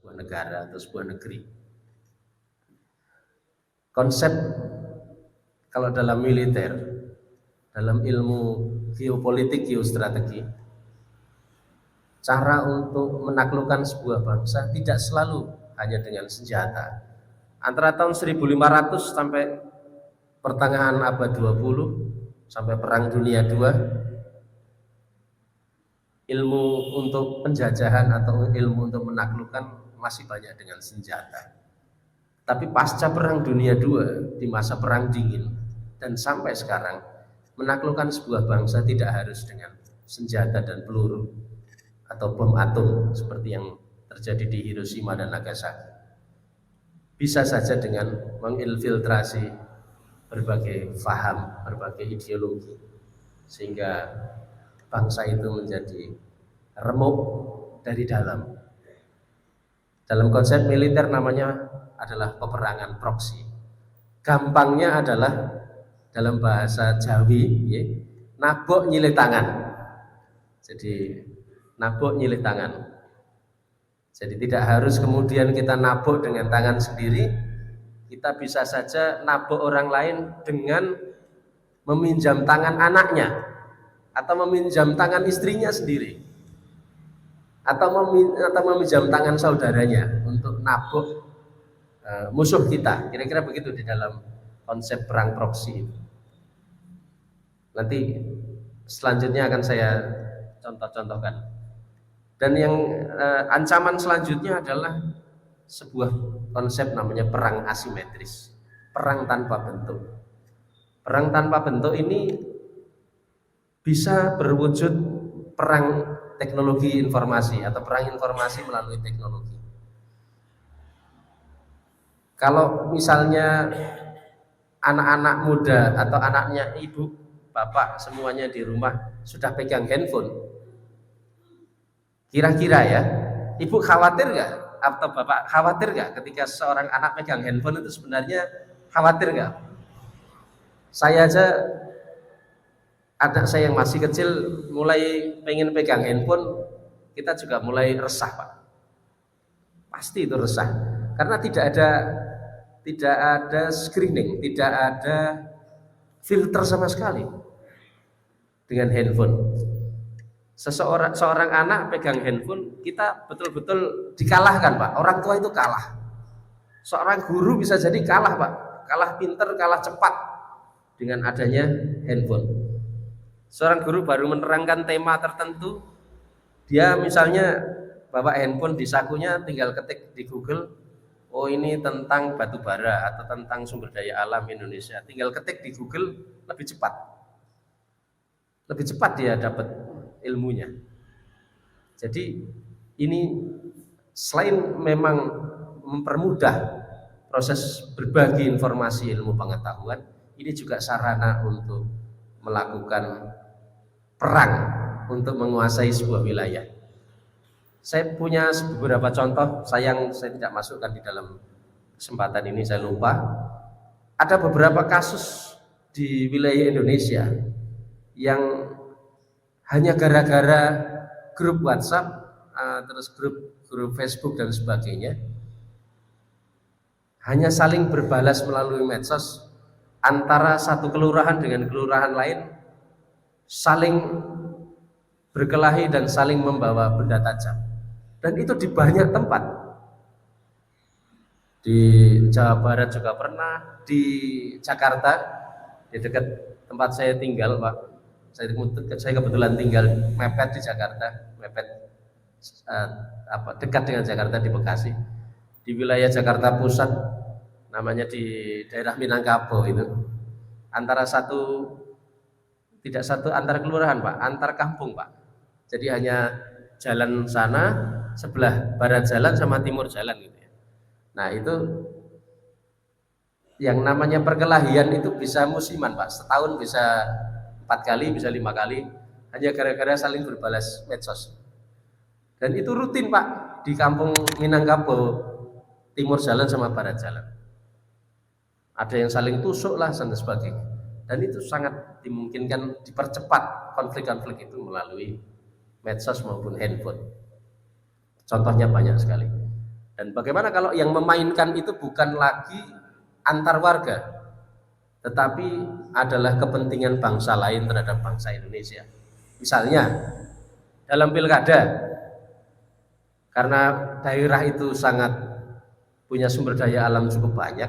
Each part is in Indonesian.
sebuah negara atau sebuah negeri. Konsep kalau dalam militer, dalam ilmu geopolitik, geostrategi, cara untuk menaklukkan sebuah bangsa tidak selalu hanya dengan senjata. Antara tahun 1500 sampai pertengahan abad 20 sampai Perang Dunia II, ilmu untuk penjajahan atau ilmu untuk menaklukkan masih banyak dengan senjata. Tapi pasca Perang Dunia II, di masa Perang Dingin dan sampai sekarang, menaklukkan sebuah bangsa tidak harus dengan senjata dan peluru atau bom atom seperti yang terjadi di Hiroshima dan Nagasaki. Bisa saja dengan menginfiltrasi berbagai faham, berbagai ideologi, sehingga bangsa itu menjadi remuk dari dalam. Dalam konsep militer namanya adalah peperangan proksi. Gampangnya adalah dalam bahasa Jawi, ya, nabok nyilih tangan. Jadi nabok nyilih tangan. Jadi tidak harus kemudian kita nabok dengan tangan sendiri. Kita bisa saja nabok orang lain dengan meminjam tangan anaknya, atau meminjam tangan istrinya sendiri, atau meminjam tangan saudaranya untuk nabok musuh kita. Kira-kira begitu di dalam konsep perang proksi. Nanti selanjutnya akan saya contoh-contohkan. Dan yang ancaman selanjutnya adalah sebuah konsep namanya perang asimetris, perang tanpa bentuk. Perang tanpa bentuk ini bisa berwujud perang teknologi informasi atau perang informasi melalui teknologi. Kalau misalnya anak-anak muda atau anaknya ibu, bapak semuanya di rumah sudah pegang handphone, kira-kira ya, ibu khawatir nggak atau bapak khawatir nggak ketika seorang anak pegang handphone itu sebenarnya khawatir nggak? Saya aja, anak saya yang masih kecil mulai pengen pegang handphone, kita juga mulai resah, Pak. Pasti itu resah, karena tidak ada screening, tidak ada filter sama sekali dengan handphone. Seorang anak pegang handphone, kita betul-betul dikalahkan, Pak. Orang tua itu kalah. Seorang guru bisa jadi kalah, Pak. Kalah pinter, kalah cepat dengan adanya handphone. Seorang guru baru menerangkan tema tertentu, dia misalnya bawa handphone di sakunya, tinggal ketik di Google, oh ini tentang batu bara atau tentang sumber daya alam Indonesia, tinggal ketik di Google, lebih cepat dia dapat ilmunya. Jadi ini selain memang mempermudah proses berbagi informasi ilmu pengetahuan, ini juga sarana untuk melakukan perang untuk menguasai sebuah wilayah. Saya punya beberapa contoh, sayang saya tidak masukkan di dalam kesempatan ini, saya lupa. Ada beberapa kasus di wilayah Indonesia yang hanya gara-gara grup WhatsApp, terus grup Facebook dan sebagainya, hanya saling berbalas melalui medsos antara satu kelurahan dengan kelurahan lain, saling berkelahi dan saling membawa benda tajam. Dan itu di banyak tempat. Di Jawa Barat juga pernah, di Jakarta, di dekat tempat saya tinggal, Pak. Saya kebetulan tinggal mepet di Jakarta, dekat dengan Jakarta di Bekasi. Di wilayah Jakarta Pusat, namanya di daerah Minangkabau itu. Tidak satu antar kelurahan, Pak, antar kampung, Pak. Jadi hanya jalan sana, sebelah barat jalan sama timur jalan gitu ya. Nah itu yang namanya perkelahian itu bisa musiman, Pak. Setahun bisa 4 kali, bisa 5 kali, hanya gara-gara saling berbalas medsos. Dan itu rutin, Pak, di kampung Minangkabau, timur jalan sama barat jalan. Ada yang saling tusuk lah dan sebagainya. Dan itu sangat dimungkinkan dipercepat konflik-konflik itu melalui medsos maupun handphone. Contohnya banyak sekali. Dan bagaimana kalau yang memainkan itu bukan lagi antar warga, tetapi adalah kepentingan bangsa lain terhadap bangsa Indonesia. Misalnya dalam pilkada, karena daerah itu sangat punya sumber daya alam cukup banyak,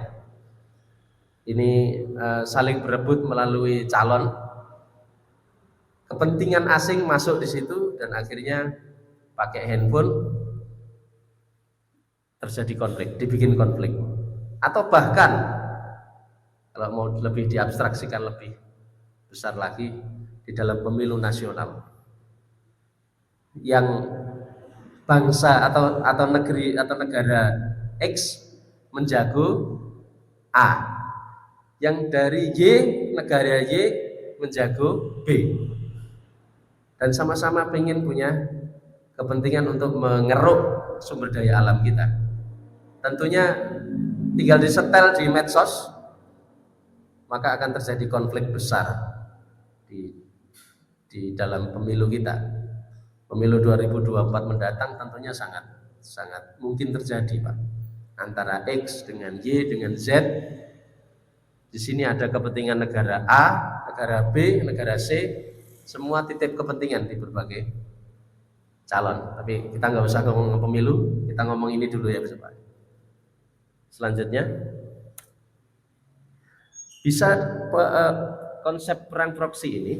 ini saling berebut melalui calon, kepentingan asing masuk di situ dan akhirnya pakai handphone terjadi konflik, dibikin konflik. Atau bahkan kalau mau lebih diabstraksikan lebih besar lagi, di dalam pemilu nasional yang bangsa atau negeri atau negara X menjago A, yang dari Y, negara Y menjago B, dan sama-sama pengen punya kepentingan untuk mengeruk sumber daya alam kita. Tentunya tinggal disetel di medsos, maka akan terjadi konflik besar di dalam pemilu kita. Pemilu 2024 mendatang tentunya sangat mungkin terjadi, Pak, antara X dengan Y dengan Z. Di sini ada kepentingan negara A, negara B, negara C, semua titip kepentingan di berbagai calon. Tapi kita nggak usah ngomong pemilu, kita ngomong ini dulu ya, Pak. Selanjutnya, bisa konsep perang proksi ini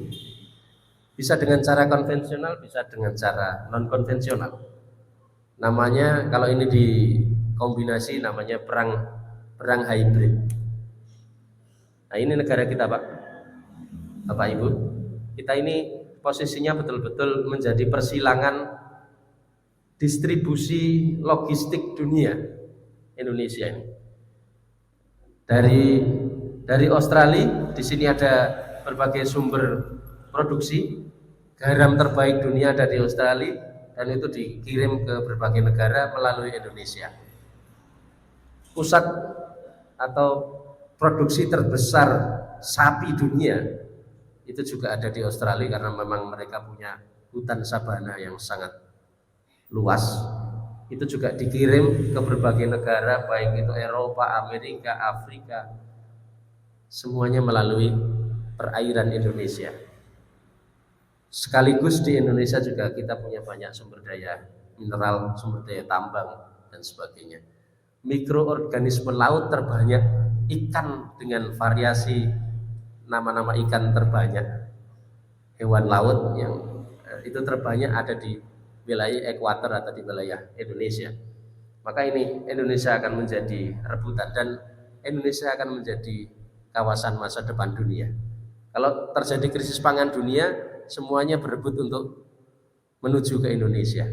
bisa dengan cara konvensional, bisa dengan cara non konvensional. Namanya kalau ini dikombinasi namanya perang hybrid. Nah, ini negara kita, Pak, Bapak Ibu. Kita ini posisinya betul-betul menjadi persilangan distribusi logistik dunia. Indonesia ini dari Australia, di sini ada berbagai sumber produksi garam terbaik dunia ada di Australia, dan itu dikirim ke berbagai negara melalui Indonesia. Pusat atau produksi terbesar sapi dunia itu juga ada di Australia, karena memang mereka punya hutan sabana yang sangat luas. Itu juga dikirim ke berbagai negara, baik itu Eropa, Amerika, Afrika, semuanya melalui perairan Indonesia. Sekaligus di Indonesia juga kita punya banyak sumber daya mineral, sumber daya tambang dan sebagainya. Mikroorganisme laut terbanyak, ikan dengan variasi nama-nama ikan terbanyak, hewan laut yang itu terbanyak ada di wilayah ekuator atau di wilayah Indonesia. Maka ini Indonesia akan menjadi rebutan, dan Indonesia akan menjadi kawasan masa depan dunia. Kalau terjadi krisis pangan dunia, semuanya berebut untuk menuju ke Indonesia.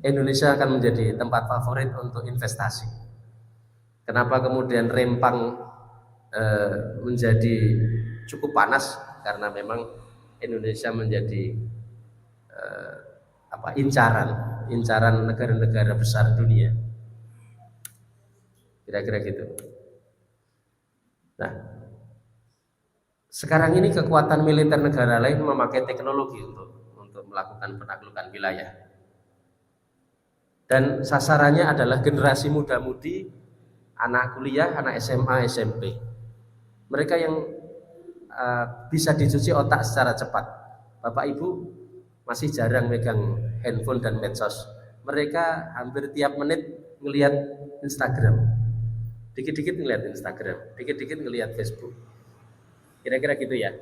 Indonesia akan menjadi tempat favorit untuk investasi. Kenapa kemudian Rempang menjadi cukup panas? Karena memang Indonesia menjadi incaran negara-negara besar dunia, kira-kira gitu. Nah, sekarang ini kekuatan militer negara lain memakai teknologi untuk melakukan penaklukan wilayah, dan sasarannya adalah generasi muda-mudi, anak kuliah, anak SMA, SMP. Mereka yang bisa dicuci otak secara cepat. Bapak Ibu masih jarang megang handphone dan medsos. Mereka hampir tiap menit ngelihat Instagram, dikit-dikit ngelihat Instagram, dikit-dikit ngelihat Facebook. Kira-kira gitu ya.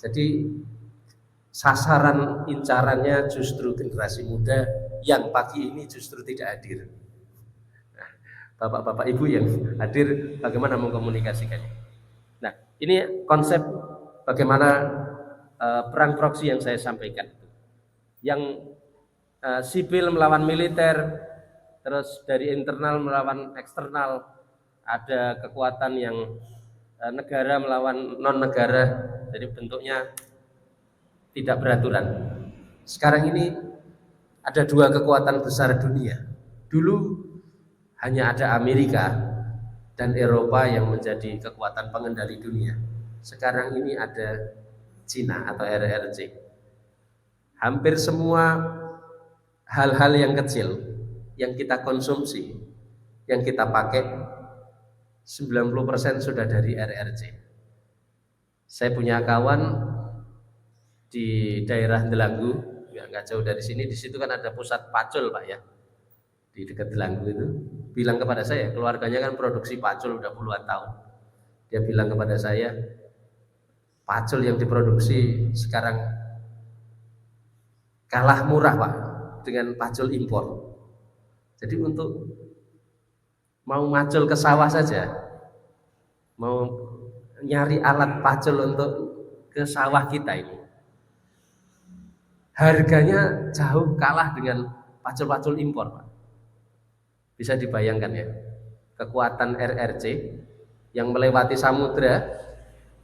Jadi sasaran incarannya justru generasi muda yang pagi ini justru tidak hadir. Nah, bapak-bapak ibu yang hadir bagaimana mengkomunikasikannya? Nah, ini konsep bagaimana perang proksi yang saya sampaikan. Yang sipil melawan militer, terus dari internal melawan eksternal, ada kekuatan yang negara melawan non negara, jadi bentuknya tidak beraturan. Sekarang ini ada dua kekuatan besar dunia. Dulu hanya ada Amerika dan Eropa yang menjadi kekuatan pengendali dunia. Sekarang ini ada Cina atau RRC. Hampir semua hal-hal yang kecil yang kita konsumsi, yang kita pakai 90% sudah dari RRC. Saya punya kawan di daerah Delanggu, ya nggak jauh dari sini. Di situ kan ada pusat pacul Pak ya, di dekat Delanggu itu. Bilang kepada saya, keluarganya kan produksi pacul udah puluhan tahun. Dia bilang kepada saya, pacul yang diproduksi sekarang kalah murah Pak dengan pacul impor. Jadi untuk mau macul ke sawah saja, mau nyari alat pacul untuk ke sawah kita ini, harganya jauh kalah dengan pacul-pacul impor Pak. Bisa dibayangkan ya, kekuatan RRC yang melewati samudra,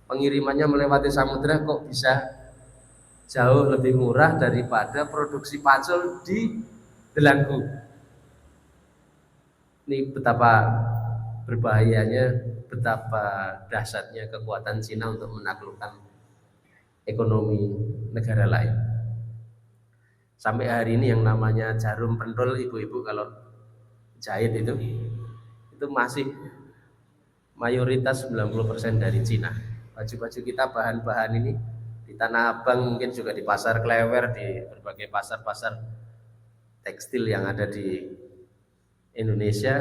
pengirimannya melewati samudra kok bisa jauh lebih murah daripada produksi pacul di Delanggu. Ini betapa berbahayanya, betapa dahsyatnya kekuatan Cina untuk menaklukkan ekonomi negara lain. Sampai hari ini yang namanya jarum pentul, ibu-ibu kalau jahit itu masih mayoritas 90% dari Cina. Baju-baju kita bahan-bahan ini di Tanah Abang, mungkin juga di Pasar Klewer, di berbagai pasar-pasar tekstil yang ada di Indonesia,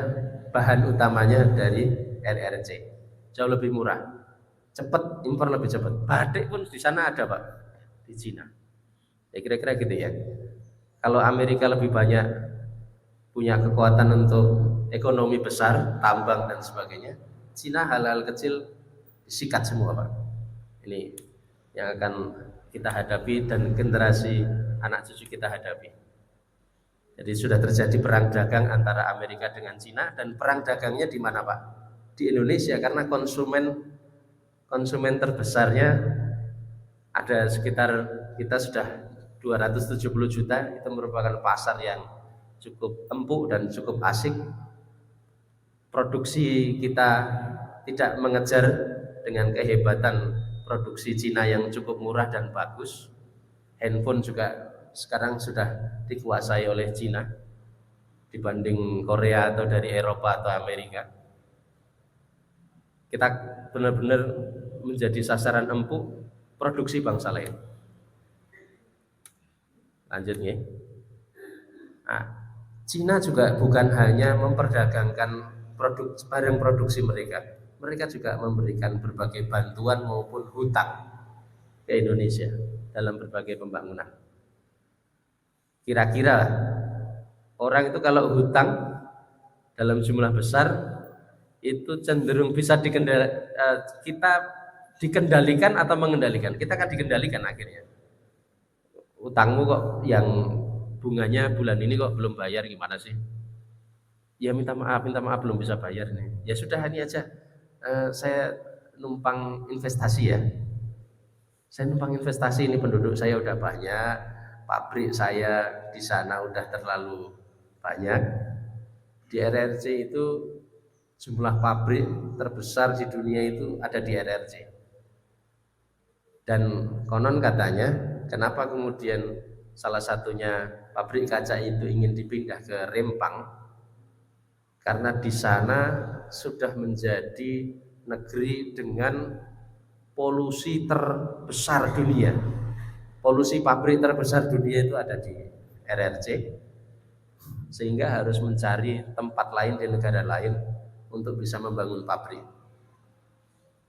bahan utamanya dari RRC. Jauh lebih murah, cepat, impor lebih cepat. Batik pun di sana ada Pak, di Cina. Ya kira-kira gitu ya. Kalau Amerika lebih banyak punya kekuatan untuk ekonomi besar, tambang dan sebagainya, Cina hal-hal kecil disikat semua Pak. Ini yang akan kita hadapi dan generasi anak cucu kita hadapi. Jadi sudah terjadi perang dagang antara Amerika dengan Cina, dan perang dagangnya di mana Pak? Di Indonesia, karena konsumen terbesarnya ada sekitar, kita sudah 270 juta, itu merupakan pasar yang cukup empuk dan cukup asik. Produksi kita tidak mengejar dengan kehebatan produksi Cina yang cukup murah dan bagus. Handphone juga sekarang sudah dikuasai oleh Cina dibanding Korea atau dari Eropa atau Amerika. Kita benar-benar menjadi sasaran empuk produksi bangsa lain. Lanjut ya. Nah, Cina juga bukan hanya memperdagangkan barang produksi mereka juga memberikan berbagai bantuan maupun hutang ke Indonesia dalam berbagai pembangunan. Kira-kira orang itu kalau hutang dalam jumlah besar itu cenderung bisa kita dikendalikan atau mengendalikan. Kita akan dikendalikan akhirnya. Utangmu kok yang bunganya bulan ini kok belum bayar, gimana sih? Ya minta maaf belum bisa bayar nih. Ya sudah, ini aja, saya numpang investasi ya. Saya numpang investasi, ini penduduk saya udah banyak, pabrik saya di sana udah terlalu banyak. Di RRC itu jumlah pabrik terbesar di dunia itu ada di RRC. Dan konon katanya, kenapa kemudian salah satunya pabrik kaca itu ingin dipindah ke Rempang, karena di sana sudah menjadi negeri dengan polusi terbesar dunia. Polusi pabrik terbesar dunia itu ada di RRC, sehingga harus mencari tempat lain di negara lain untuk bisa membangun pabrik.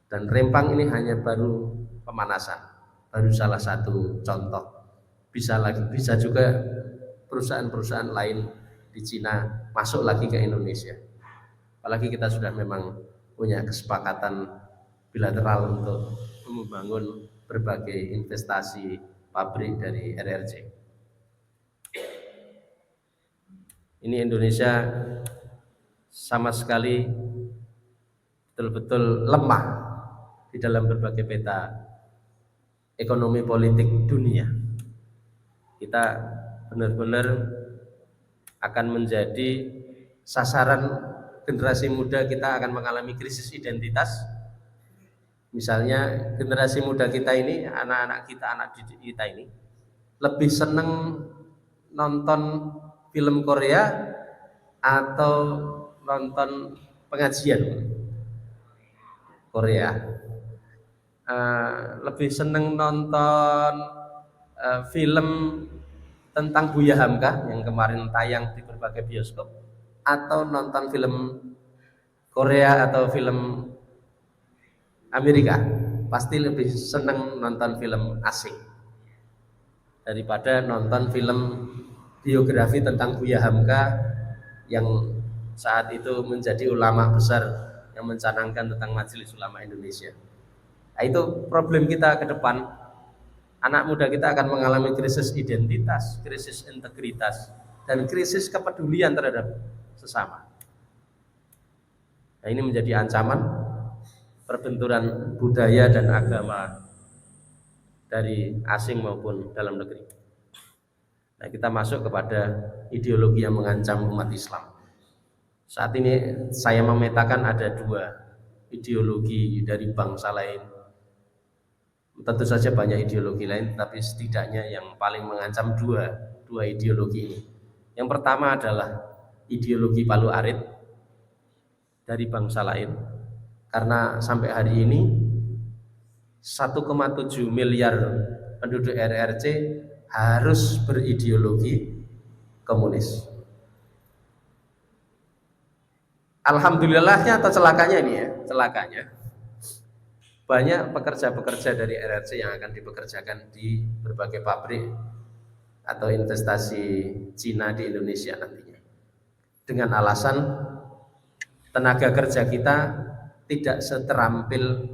Dan Rempang ini hanya baru pemanasan, baru salah satu contoh. Bisa juga perusahaan-perusahaan lain di Cina masuk lagi ke Indonesia. Apalagi kita sudah memang punya kesepakatan bilateral untuk membangun berbagai investasi pabrik dari RRC. Ini Indonesia sama sekali betul-betul lemah di dalam berbagai peta ekonomi politik dunia. Kita benar-benar akan menjadi sasaran generasi muda, kita akan mengalami krisis identitas. Misalnya generasi muda kita ini, anak-anak kita, anak didik kita ini lebih seneng nonton film Korea atau nonton pengajian Korea? Lebih seneng nonton film tentang Buya Hamka yang kemarin tayang di berbagai bioskop, atau nonton film Korea atau film Amerika? Pasti lebih seneng nonton film asing daripada nonton film biografi tentang Buya Hamka yang saat itu menjadi ulama besar yang mencanangkan tentang Majelis Ulama Indonesia. Nah, itu problem kita ke depan. Anak muda kita akan mengalami krisis identitas, krisis integritas, dan krisis kepedulian terhadap sesama. Nah, ini menjadi ancaman perbenturan budaya dan agama dari asing maupun dalam negeri. Nah, kita masuk kepada ideologi yang mengancam umat Islam. Saat ini saya memetakan ada dua ideologi dari bangsa lain. Tentu saja banyak ideologi lain, tapi setidaknya yang paling mengancam dua ideologi ini. Yang pertama adalah ideologi Palu Arit dari bangsa lain. Karena sampai hari ini 1,7 miliar penduduk RRC harus berideologi komunis. Alhamdulillahnya atau celakanya ini ya, celakanya banyak pekerja-pekerja dari RRC yang akan dipekerjakan di berbagai pabrik atau investasi Cina di Indonesia nantinya, dengan alasan tenaga kerja kita tidak seterampil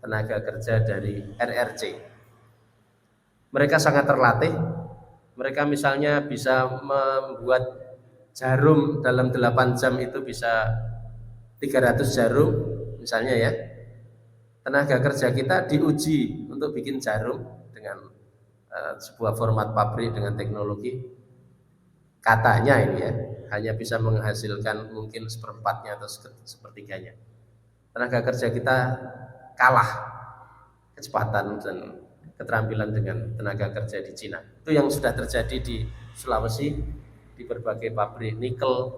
tenaga kerja dari RRC. Mereka sangat terlatih. Mereka misalnya bisa membuat jarum dalam 8 jam itu bisa 300 jarum misalnya ya. Tenaga kerja kita diuji untuk bikin jarum dengan sebuah format pabrik dengan teknologi, katanya ini ya, hanya bisa menghasilkan mungkin seperempatnya atau sepertiganya. Tenaga kerja kita kalah kecepatan dan keterampilan dengan tenaga kerja di Cina. Itu yang sudah terjadi di Sulawesi, di berbagai pabrik nikel,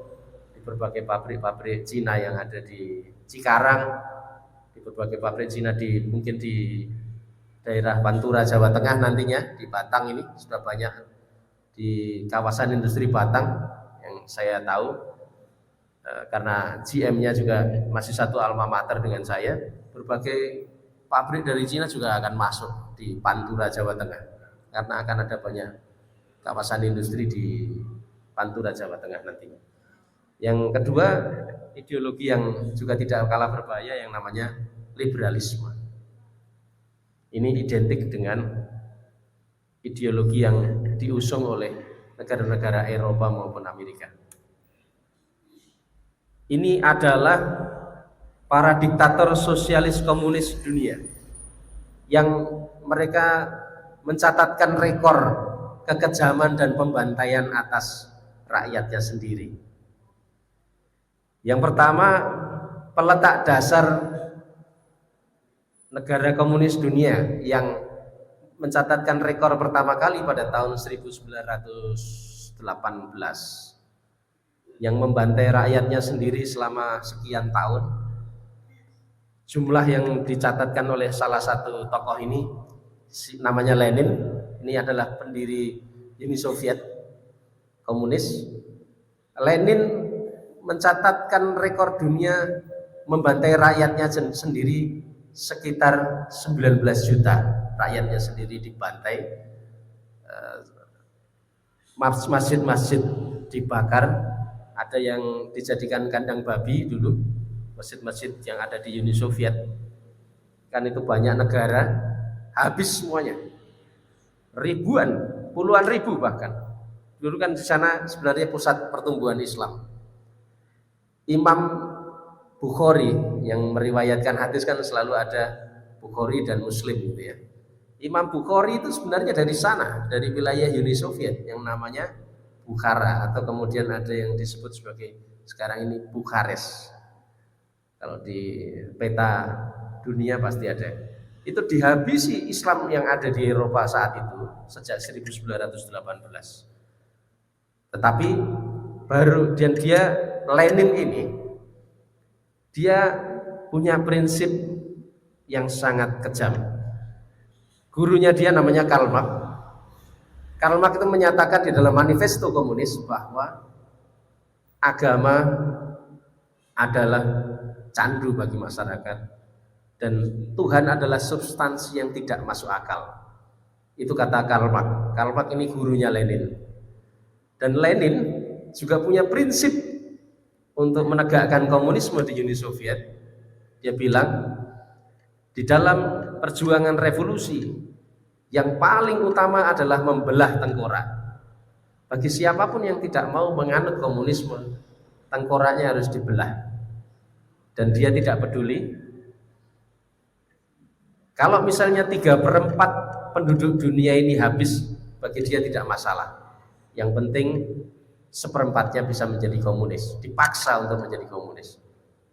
di berbagai pabrik-pabrik Cina yang ada di Cikarang, di berbagai pabrik Cina mungkin di daerah Pantura Jawa Tengah nantinya, di Batang ini sudah banyak, di kawasan industri Batang yang saya tahu karena GM-nya juga masih satu alma mater dengan saya. Berbagai pabrik dari Cina juga akan masuk di Pantura Jawa Tengah karena akan ada banyak kawasan industri di Pantura Jawa Tengah nantinya. Yang kedua, ideologi yang juga tidak kalah berbahaya yang namanya liberalisme. Ini identik dengan ideologi yang diusung oleh negara-negara Eropa maupun Amerika. Ini adalah para diktator sosialis komunis dunia yang mereka mencatatkan rekor kekejaman dan pembantaian atas rakyatnya sendiri. Yang pertama, peletak dasar negara komunis dunia yang mencatatkan rekor pertama kali pada tahun 1918 yang membantai rakyatnya sendiri selama sekian tahun. Jumlah yang dicatatkan oleh salah satu tokoh ini namanya Lenin, ini adalah pendiri Uni Soviet komunis. Lenin mencatatkan rekor dunia membantai rakyatnya sendiri sekitar 19 juta rakyatnya sendiri dibantai, masjid-masjid dibakar, ada yang dijadikan kandang babi dulu, masjid-masjid yang ada di Uni Soviet, kan itu banyak negara, habis semuanya, ribuan, puluhan ribu bahkan. Dulu kan di sana sebenarnya pusat pertumbuhan Islam. Imam Bukhari yang meriwayatkan hadis kan selalu ada Bukhari dan Muslim gitu ya. Imam Bukhari itu sebenarnya dari sana, dari wilayah Uni Soviet yang namanya Bukhara, atau kemudian ada yang disebut sebagai sekarang ini Bukhares. Kalau di peta dunia pasti ada. Itu dihabisi Islam yang ada di Eropa saat itu sejak 1918. Tetapi baru dan dia Lenin ini dia punya prinsip yang sangat kejam. Gurunya dia namanya Karl Marx. Karl Marx itu menyatakan di dalam manifesto komunis bahwa agama adalah candu bagi masyarakat dan Tuhan adalah substansi yang tidak masuk akal. Itu kata Karl Marx. Karl Marx ini gurunya Lenin. Dan Lenin juga punya prinsip untuk menegakkan komunisme di Uni Soviet. Dia bilang, di dalam perjuangan revolusi yang paling utama adalah membelah tengkorak. Bagi siapapun yang tidak mau menganut komunisme, tengkoraknya harus dibelah. Dan dia tidak peduli kalau misalnya 3/4 penduduk dunia ini habis, bagi dia tidak masalah. Yang penting 1/4-nya bisa menjadi komunis, dipaksa untuk menjadi komunis.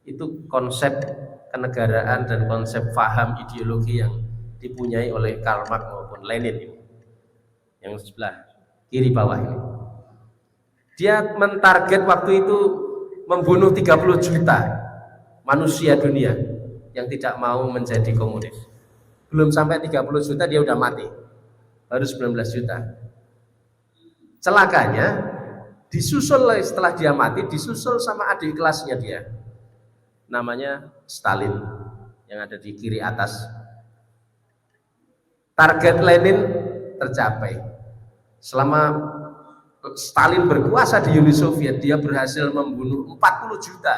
Itu konsep kenegaraan dan konsep paham ideologi yang dipunyai oleh Karl Marx maupun Lenin ini. Yang sebelah kiri bawah ini. Dia mentarget waktu itu membunuh 30 juta manusia dunia yang tidak mau menjadi komunis. Belum sampai 30 juta dia udah mati, baru 19 juta. Celakanya disusul setelah dia mati, disusul sama adik kelasnya dia, namanya Stalin, yang ada di kiri atas. Target Lenin tercapai. Selama Stalin berkuasa di Uni Soviet, dia berhasil membunuh 40 juta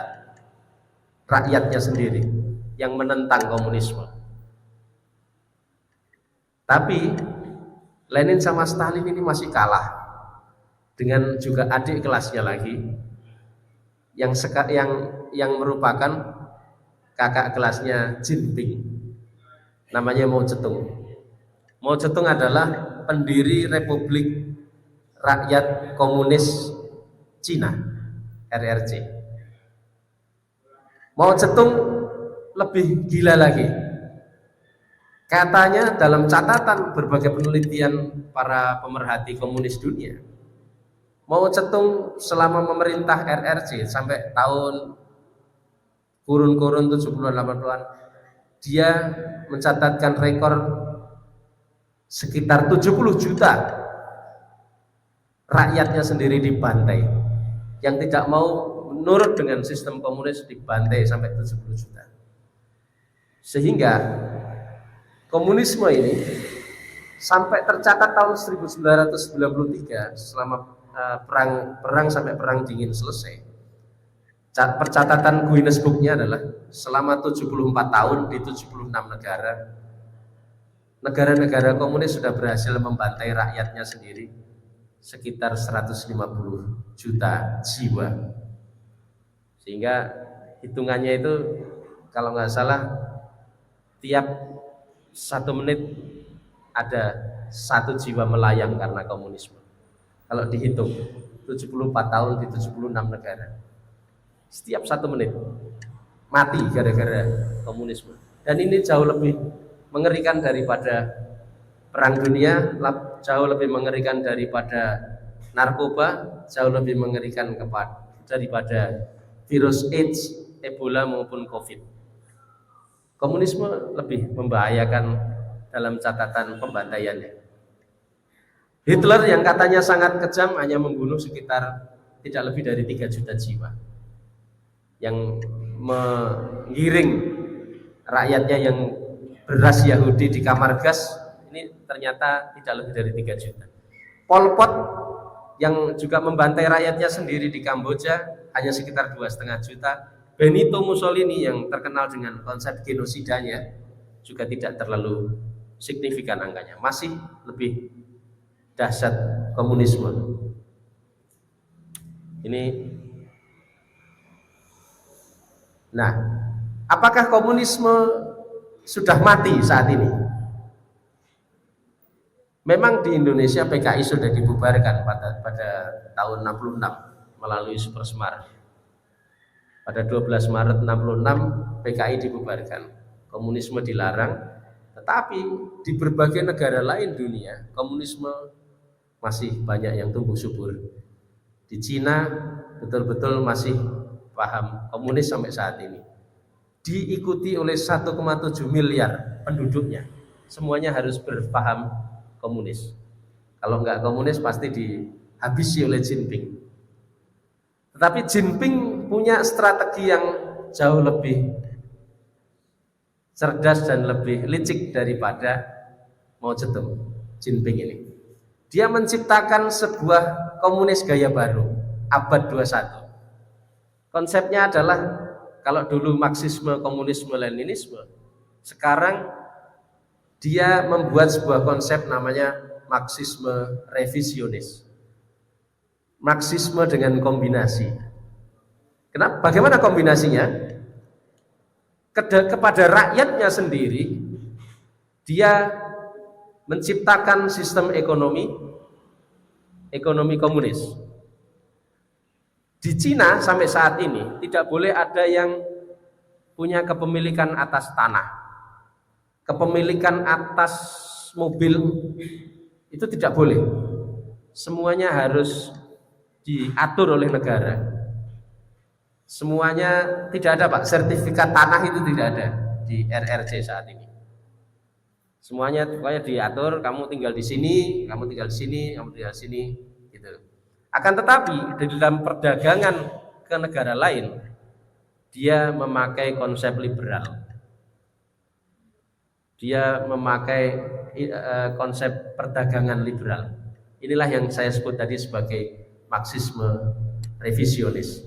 rakyatnya sendiri yang menentang komunisme. Tapi Lenin sama Stalin ini masih kalah dengan juga adik kelasnya lagi yang merupakan kakak kelasnya Jinping, namanya Mao Zedong. Mao Zedong adalah pendiri Republik Rakyat Komunis Cina, RRC. Mao Zedong lebih gila lagi. Katanya dalam catatan berbagai penelitian para pemerhati komunis dunia, Mao Zedong selama memerintah RRC sampai tahun kurun-kurun 70-an 80-an, dia mencatatkan rekor sekitar 70 juta rakyatnya sendiri dibantai. Yang tidak mau menurut dengan sistem komunis dibantai sampai 70 juta. Sehingga komunisme ini sampai tercatat tahun 1993 selama perang sampai perang dingin selesai. Percatatan Guinness Book-nya adalah selama 74 tahun di 76 negara komunis sudah berhasil membantai rakyatnya sendiri sekitar 150 juta jiwa. Sehingga hitungannya itu kalau nggak salah tiap 1 menit ada 1 jiwa melayang karena komunisme. Kalau dihitung 74 tahun di 76 negara, setiap 1 menit mati gara-gara komunisme. Dan ini jauh lebih mengerikan daripada perang dunia, jauh lebih mengerikan daripada narkoba, jauh lebih mengerikan daripada virus AIDS, Ebola maupun Covid. Komunisme lebih membahayakan dalam catatan pembantaiannya. Hitler yang katanya sangat kejam hanya membunuh sekitar tidak lebih dari 3 juta jiwa. Yang menggiring rakyatnya yang beras Yahudi di kamar gas, ini ternyata tidak lebih dari 3 juta. Pol Pot yang juga membantai rakyatnya sendiri di Kamboja hanya sekitar 2,5 juta. Benito Mussolini yang terkenal dengan konsep genosidanya juga tidak terlalu signifikan angkanya, masih lebih dahsyat komunisme. Ini. Nah, apakah komunisme sudah mati saat ini? Memang di Indonesia PKI sudah dibubarkan pada tahun 66 melalui Super Semar. Pada 12 Maret 66 PKI dibubarkan, komunisme dilarang. Tetapi di berbagai negara lain dunia komunisme masih banyak yang tumbuh subur. Di Cina betul-betul masih paham komunis sampai saat ini. Diikuti oleh 1,7 miliar penduduknya. Semuanya harus berpaham komunis. Kalau nggak komunis pasti dihabisi oleh Jinping. Tetapi Jinping punya strategi yang jauh lebih cerdas dan lebih licik daripada Mao Zedong. Jinping ini, dia menciptakan sebuah komunis gaya baru abad 21. Konsepnya adalah, kalau dulu Marxisme, komunisme, Leninisme, sekarang dia membuat sebuah konsep namanya Marxisme revisionis. Marxisme dengan kombinasi. Kenapa? Bagaimana kombinasinya? Kepada rakyatnya sendiri, dia menciptakan sistem ekonomi komunis. Di Cina sampai saat ini tidak boleh ada yang punya kepemilikan atas tanah, kepemilikan atas mobil, itu tidak boleh. Semuanya harus diatur oleh negara. Semuanya tidak ada, Pak, sertifikat tanah itu tidak ada di RRC saat ini. Semuanya pokoknya diatur, kamu tinggal di sini, kamu tinggal di sini, kamu tinggal di sini, gitu. Akan tetapi di dalam perdagangan ke negara lain, dia memakai konsep liberal. Dia memakai konsep perdagangan liberal. Inilah yang saya sebut tadi sebagai Marxisme revisionis.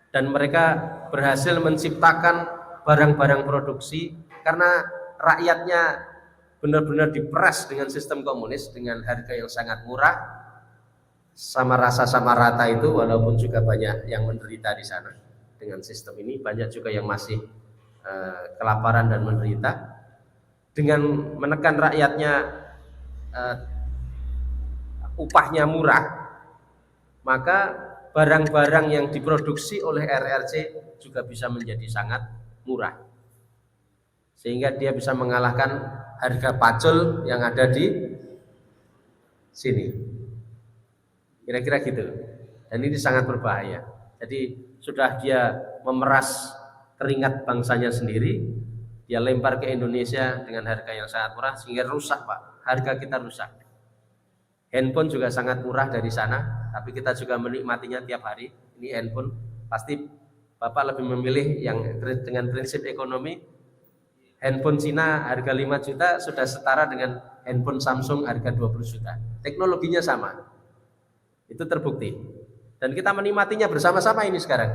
Dan mereka berhasil menciptakan barang-barang produksi karena rakyatnya benar-benar diperas dengan sistem komunis dengan harga yang sangat murah, sama rasa sama rata itu, walaupun juga banyak yang menderita di sana dengan sistem ini, banyak juga yang masih kelaparan dan menderita. Dengan menekan rakyatnya, upahnya murah, maka barang-barang yang diproduksi oleh RRC juga bisa menjadi sangat murah, sehingga dia bisa mengalahkan harga pacul yang ada di sini. Kira-kira gitu. Dan ini sangat berbahaya. Jadi sudah dia memeras keringat bangsanya sendiri, dia lempar ke Indonesia dengan harga yang sangat murah, sehingga rusak, Pak. Harga kita rusak. Handphone juga sangat murah dari sana, tapi kita juga menikmatinya tiap hari. Ini handphone, pasti Bapak lebih memilih yang dengan prinsip ekonomi. Handphone Cina harga 5 juta sudah setara dengan handphone Samsung harga 20 juta. Teknologinya sama. Itu terbukti. Dan kita menikmatinya bersama-sama ini sekarang.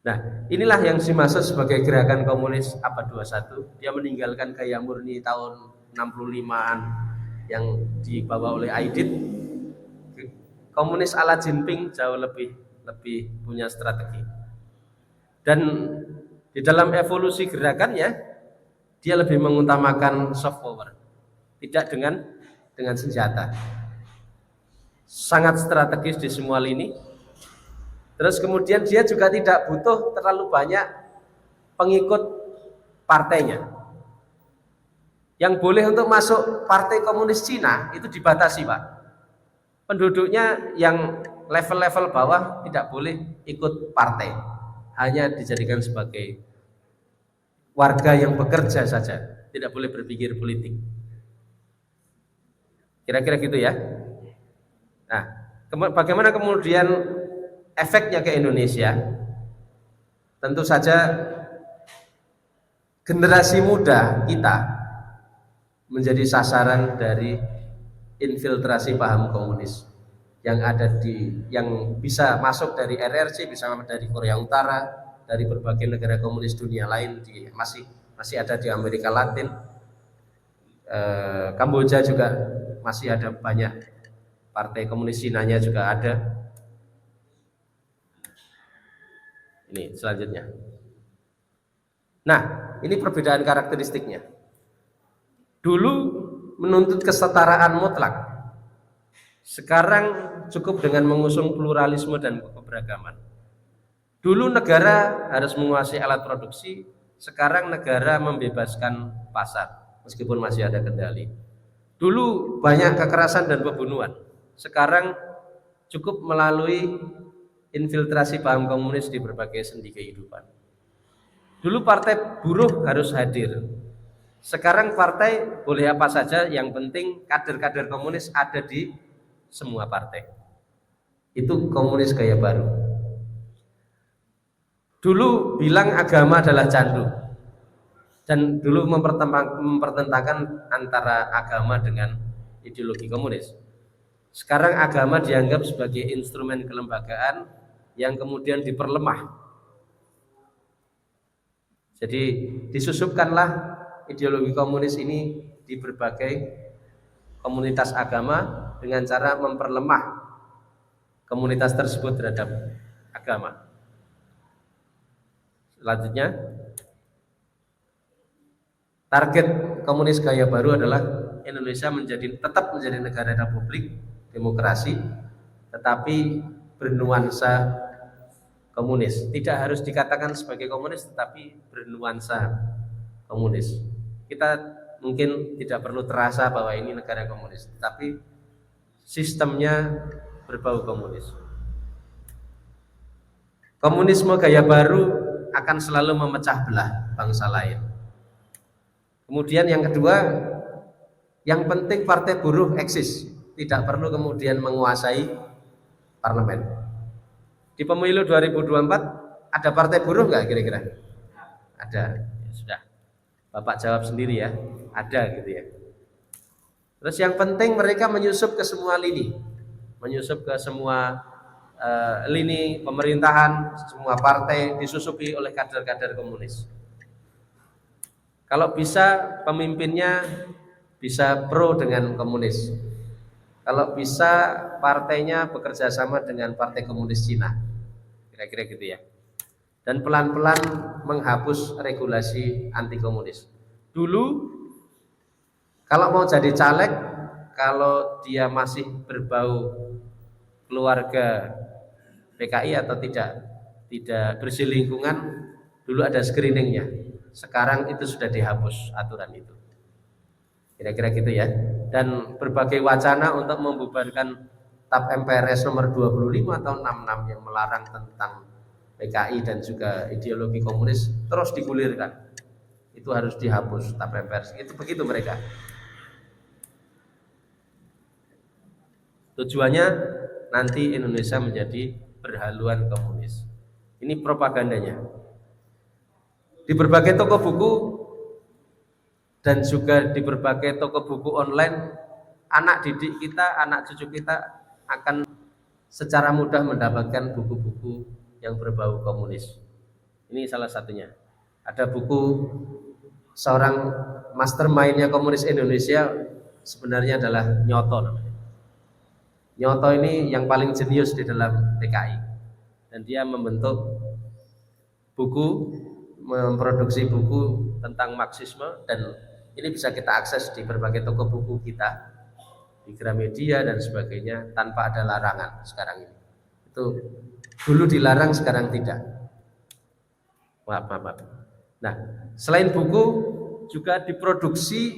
Nah, inilah yang dimaksud sebagai gerakan komunis abad 21. Dia meninggalkan gaya murni tahun 65-an yang dibawa oleh Aidit. Komunis ala Jinping jauh lebih punya strategi. Dan di dalam evolusi gerakannya, dia lebih mengutamakan soft power, tidak dengan senjata. Sangat strategis di semua lini. Terus kemudian dia juga tidak butuh terlalu banyak pengikut partainya. Yang boleh untuk masuk Partai Komunis Cina itu dibatasi, Pak. Penduduknya yang level-level bawah tidak boleh ikut partai, hanya dijadikan sebagai warga yang bekerja saja, tidak boleh berpikir politik. Kira-kira gitu ya. Nah, bagaimana kemudian efeknya ke Indonesia? Tentu saja generasi muda kita menjadi sasaran dari infiltrasi paham komunis yang bisa masuk dari RRC, bisa dari Korea Utara, dari berbagai negara komunis dunia lain, masih ada di Amerika Latin, Kamboja juga masih ada banyak partai komunis, Cina-nya juga ada. Ini selanjutnya. Nah, ini perbedaan karakteristiknya. Dulu menuntut kesetaraan mutlak. Sekarang cukup dengan mengusung pluralisme dan keberagaman. Dulu negara harus menguasai alat produksi, sekarang negara membebaskan pasar meskipun masih ada kendali. Dulu banyak kekerasan dan pembunuhan, sekarang cukup melalui infiltrasi paham komunis di berbagai sendi kehidupan. Dulu partai buruh harus hadir. Sekarang partai boleh apa saja, yang penting kader-kader komunis ada di semua partai. Itu komunis gaya baru. Dulu bilang agama adalah candu, dan dulu mempertentangkan antara agama dengan ideologi komunis. Sekarang agama dianggap sebagai instrumen kelembagaan yang kemudian diperlemah. Jadi disusupkanlah ideologi komunis ini di berbagai komunitas agama dengan cara memperlemah komunitas tersebut terhadap agama. Selanjutnya, target komunis gaya baru adalah Indonesia tetap menjadi negara republik demokrasi, tetapi bernuansa komunis. Tidak harus dikatakan sebagai komunis, tetapi bernuansa komunis. Kita mungkin tidak perlu terasa bahwa ini negara komunis, tetapi sistemnya berbau komunis. Komunisme gaya baru akan selalu memecah belah bangsa lain. Kemudian yang kedua, yang penting partai buruh eksis, tidak perlu kemudian menguasai parlemen. Di pemilu 2024 ada partai buruh nggak kira-kira? Ada. Ya, sudah. Bapak jawab sendiri ya. Ada gitu ya. Terus yang penting mereka menyusup ke semua lini, menyusup ke semua lini pemerintahan, semua partai disusupi oleh kader-kader komunis. Kalau bisa pemimpinnya bisa pro dengan komunis. Kalau bisa partainya bekerja sama dengan Partai Komunis Cina. Kira-kira gitu ya. Dan pelan-pelan menghapus regulasi anti komunis. Dulu kalau mau jadi caleg, kalau dia masih berbau keluarga PKI atau tidak bersih lingkungan, dulu ada screeningnya. Sekarang itu sudah dihapus aturan itu. Kira-kira gitu ya. Dan berbagai wacana untuk membubarkan TAP MPRS nomor 25 tahun 66 yang melarang tentang PKI dan juga ideologi komunis terus digulirkan. Itu harus dihapus TAP MPRS. Itu begitu mereka. Tujuannya nanti Indonesia menjadi berhaluan komunis. Ini propagandanya. Di berbagai toko buku dan juga di berbagai toko buku online, anak didik kita, anak cucu kita akan secara mudah mendapatkan buku-buku yang berbau komunis. Ini salah satunya. Ada buku seorang mastermind-nya komunis Indonesia, sebenarnya adalah Nyoto namanya. Nyoto ini yang paling jenius di dalam PKI, dan dia membentuk buku, memproduksi buku tentang Marxisme, dan ini bisa kita akses di berbagai toko buku kita, di Gramedia dan sebagainya, tanpa ada larangan sekarang ini. Itu dulu dilarang, sekarang tidak. Maaf. Nah, selain buku juga diproduksi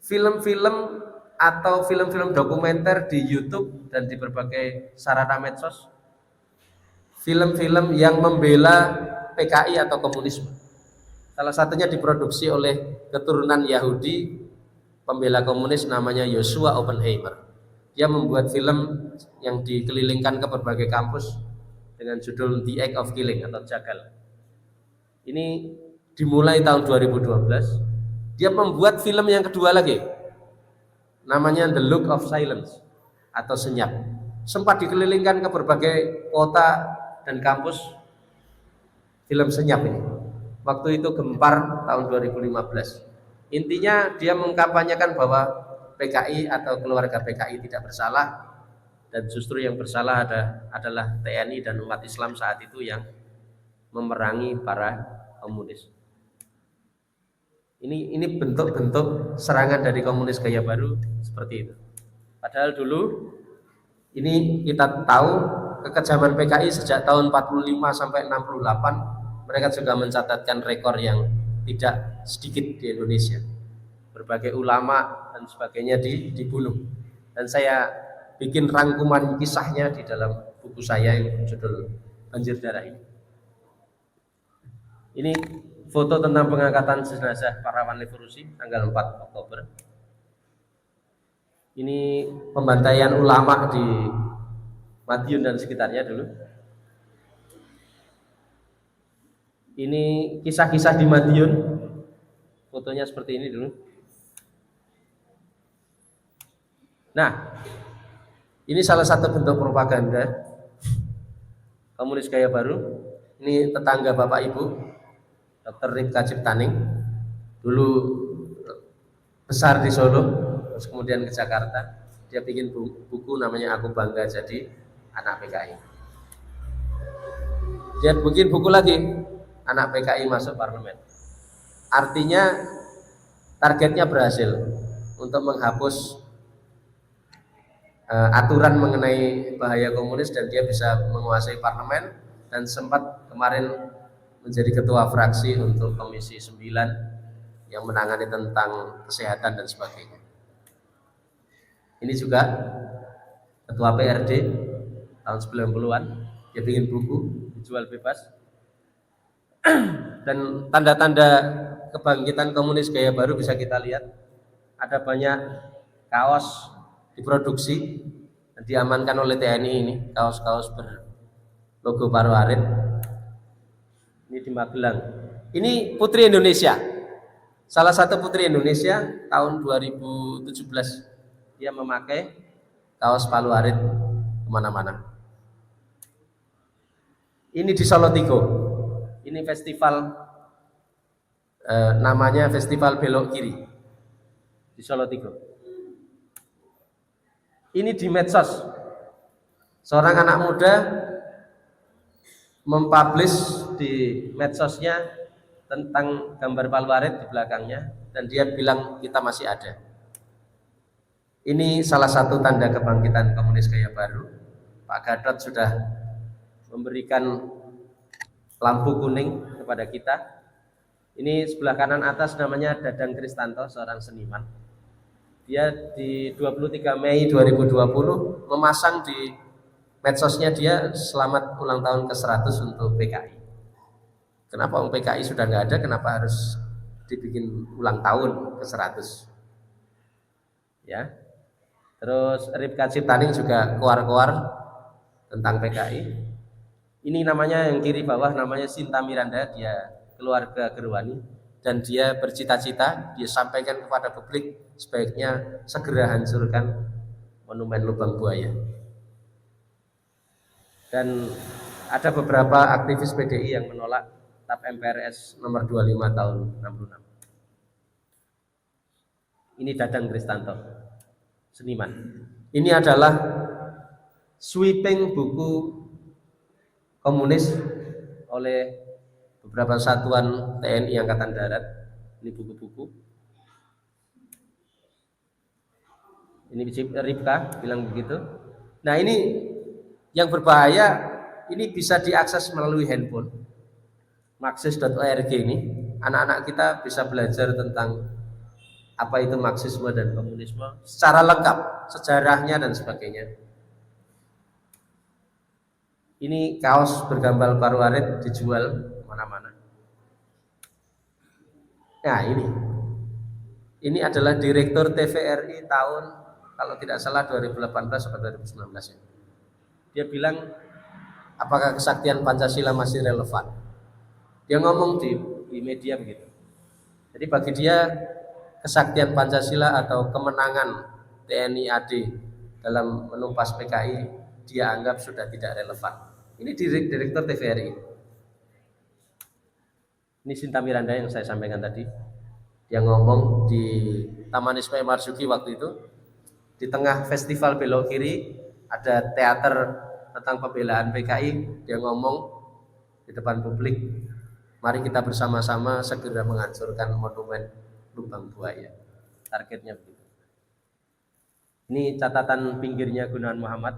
film-film atau film-film dokumenter di YouTube dan di berbagai sarana medsos. Film-film yang membela PKI atau komunisme. Salah satunya diproduksi oleh keturunan Yahudi pembela komunis namanya Joshua Oppenheimer. Dia membuat film yang dikelilingkan ke berbagai kampus dengan judul The Act of Killing atau Jagal. Ini dimulai tahun 2012. Dia membuat film yang kedua lagi, namanya The Look of Silence atau Senyap. Sempat dikelilingkan ke berbagai kota dan kampus film Senyap ini. Waktu itu gempar tahun 2015. Intinya dia mengkampanyekan bahwa PKI atau keluarga PKI tidak bersalah, dan justru yang bersalah adalah TNI dan umat Islam saat itu yang memerangi para komunis. Ini bentuk-bentuk serangan dari komunis gaya baru seperti itu. Padahal dulu ini kita tahu kekejaman PKI sejak tahun 45 sampai 68, mereka juga mencatatkan rekor yang tidak sedikit di Indonesia. Berbagai ulama dan sebagainya dibunuh. Dan saya bikin rangkuman kisahnya di dalam buku saya yang berjudul Banjir Darah ini. Ini foto tentang pengangkatan jenazah pahlawan revolusi tanggal 4 Oktober. Ini pembantaian ulama di Madiun dan sekitarnya dulu. Ini kisah-kisah di Madiun. Fotonya seperti ini dulu. Nah, ini salah satu bentuk propaganda komunis gaya baru. Ini tetangga Bapak Ibu, Dr. Ripka Ciptaning, dulu besar di Solo, terus kemudian ke Jakarta. Dia bikin buku namanya Aku Bangga Jadi Anak PKI. Dia bikin buku lagi, Anak PKI Masuk Parlemen. Artinya targetnya berhasil untuk menghapus aturan mengenai bahaya komunis dan dia bisa menguasai parlemen dan sempat kemarin menjadi ketua fraksi untuk Komisi 9 yang menangani tentang kesehatan dan sebagainya. Ini juga ketua PRD tahun 90-an, dia bikin buku dijual bebas. Dan tanda-tanda kebangkitan komunis gaya baru bisa kita lihat. Ada banyak kaos diproduksi dan diamankan oleh TNI ini, kaos-kaos berlogo Parwarit. Ini di Magelang. Ini Putri Indonesia. Salah satu Putri Indonesia tahun 2017. Dia memakai kaos Parwarit kemana-mana. Ini di Solo Tigo. Ini festival namanya Festival Belok Kiri di Solo Tigo. Ini di medsos. Seorang anak muda mempublish di medsosnya tentang gambar Parwarit di belakangnya dan dia bilang kita masih ada. Ini salah satu tanda kebangkitan komunis gaya baru. Pak Gatot sudah memberikan lampu kuning kepada kita. Ini sebelah kanan atas namanya Dadang Kristanto, seorang seniman. Dia di 23 Mei 2020 memasang di medsosnya dia selamat ulang tahun ke-100 untuk PKI. Kenapa PKI sudah nggak ada, kenapa harus dibikin ulang tahun ke-100? Ya. Terus Ripka Ciptaning juga keluar-keluar tentang PKI. Ini namanya yang kiri bawah namanya Sinta Miranda, dia keluarga Gerwani dan dia bercita-cita, dia sampaikan kepada publik sebaiknya segera hancurkan monumen Lubang Buaya. Dan ada beberapa aktivis PDI yang menolak TAP MPRS nomor 25 tahun 66. Ini Dadang Kristanto, seniman. Ini adalah sweeping buku komunis oleh beberapa satuan TNI Angkatan Darat. Ini buku-buku. Ini Ripka bilang begitu. Nah, ini yang berbahaya, ini bisa diakses melalui handphone. Marxis.org ini, anak-anak kita bisa belajar tentang apa itu Marxisme dan komunisme secara lengkap, sejarahnya dan sebagainya. Ini kaos bergambar Parwarit dijual mana-mana. Nah, ini adalah Direktur TVRI tahun kalau tidak salah 2018 atau 2019 ya. Dia bilang apakah kesaktian Pancasila masih relevan? Dia ngomong di media begitu. Jadi bagi dia kesaktian Pancasila atau kemenangan TNI AD dalam menumpas PKI dia anggap sudah tidak relevan. Ini Direktur TVRI. Ini Sinta Miranda yang saya sampaikan tadi. Dia ngomong di Taman Ismail Marzuki waktu itu. Di tengah festival Belok Kiri ada teater tentang pembelaan PKI. Dia ngomong di depan publik, mari kita bersama-sama segera menghancurkan monumen Lubang Buaya. Targetnya begitu. Ini catatan pinggirnya Gunawan Muhammad.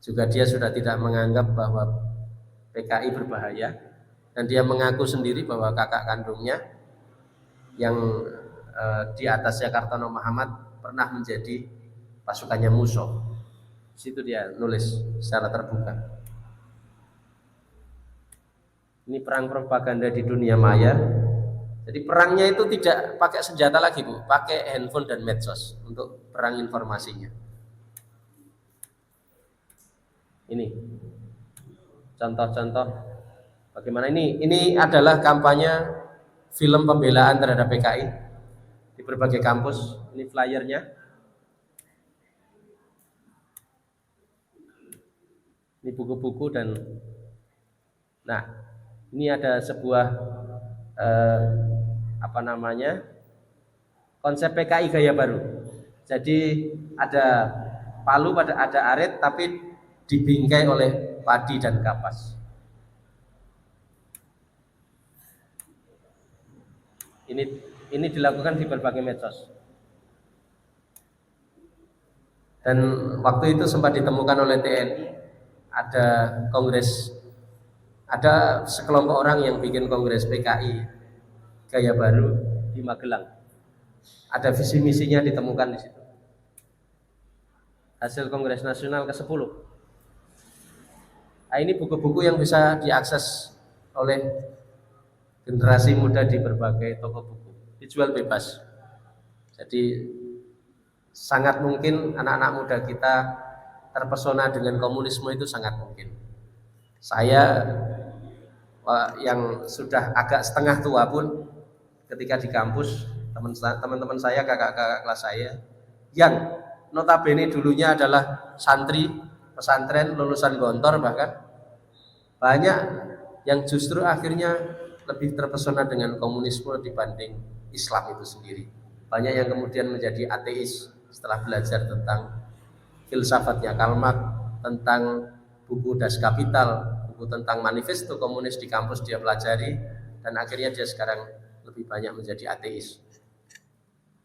Juga dia sudah tidak menganggap bahwa PKI berbahaya dan dia mengaku sendiri bahwa kakak kandungnya yang di atasnya Kartono Muhammad pernah menjadi pasukannya Musuh. Di situ dia nulis secara terbuka. Ini perang propaganda di dunia maya. Jadi perangnya itu tidak pakai senjata lagi, Bu, pakai handphone dan medsos untuk perang informasinya. Ini contoh-contoh bagaimana ini adalah kampanye film pembelaan terhadap PKI di berbagai kampus. Ini flyernya. Ini buku-buku dan nah, ini ada sebuah konsep PKI gaya baru. Jadi ada palu, ada arit, tapi dibingkai oleh padi dan kapas. Ini dilakukan di berbagai medsos. Dan waktu itu sempat ditemukan oleh TNI, ada kongres, ada sekelompok orang yang bikin kongres PKI gaya baru di Magelang. Ada visi misinya ditemukan di situ. Hasil Kongres Nasional ke-10. Nah, ini buku-buku yang bisa diakses oleh generasi muda di berbagai toko buku. Dijual bebas. Jadi sangat mungkin anak-anak muda kita terpesona dengan komunisme, itu sangat mungkin. Saya yang sudah agak setengah tua pun ketika di kampus, teman-teman saya, kakak-kakak kelas saya yang notabene dulunya adalah santri pesantren, lulusan Gontor, bahkan banyak yang justru akhirnya lebih terpesona dengan komunisme dibanding Islam itu sendiri. Banyak yang kemudian menjadi ateis setelah belajar tentang filsafatnya Karl Marx, tentang buku Das Kapital, buku tentang manifesto komunis di kampus dia pelajari, dan akhirnya dia sekarang lebih banyak menjadi ateis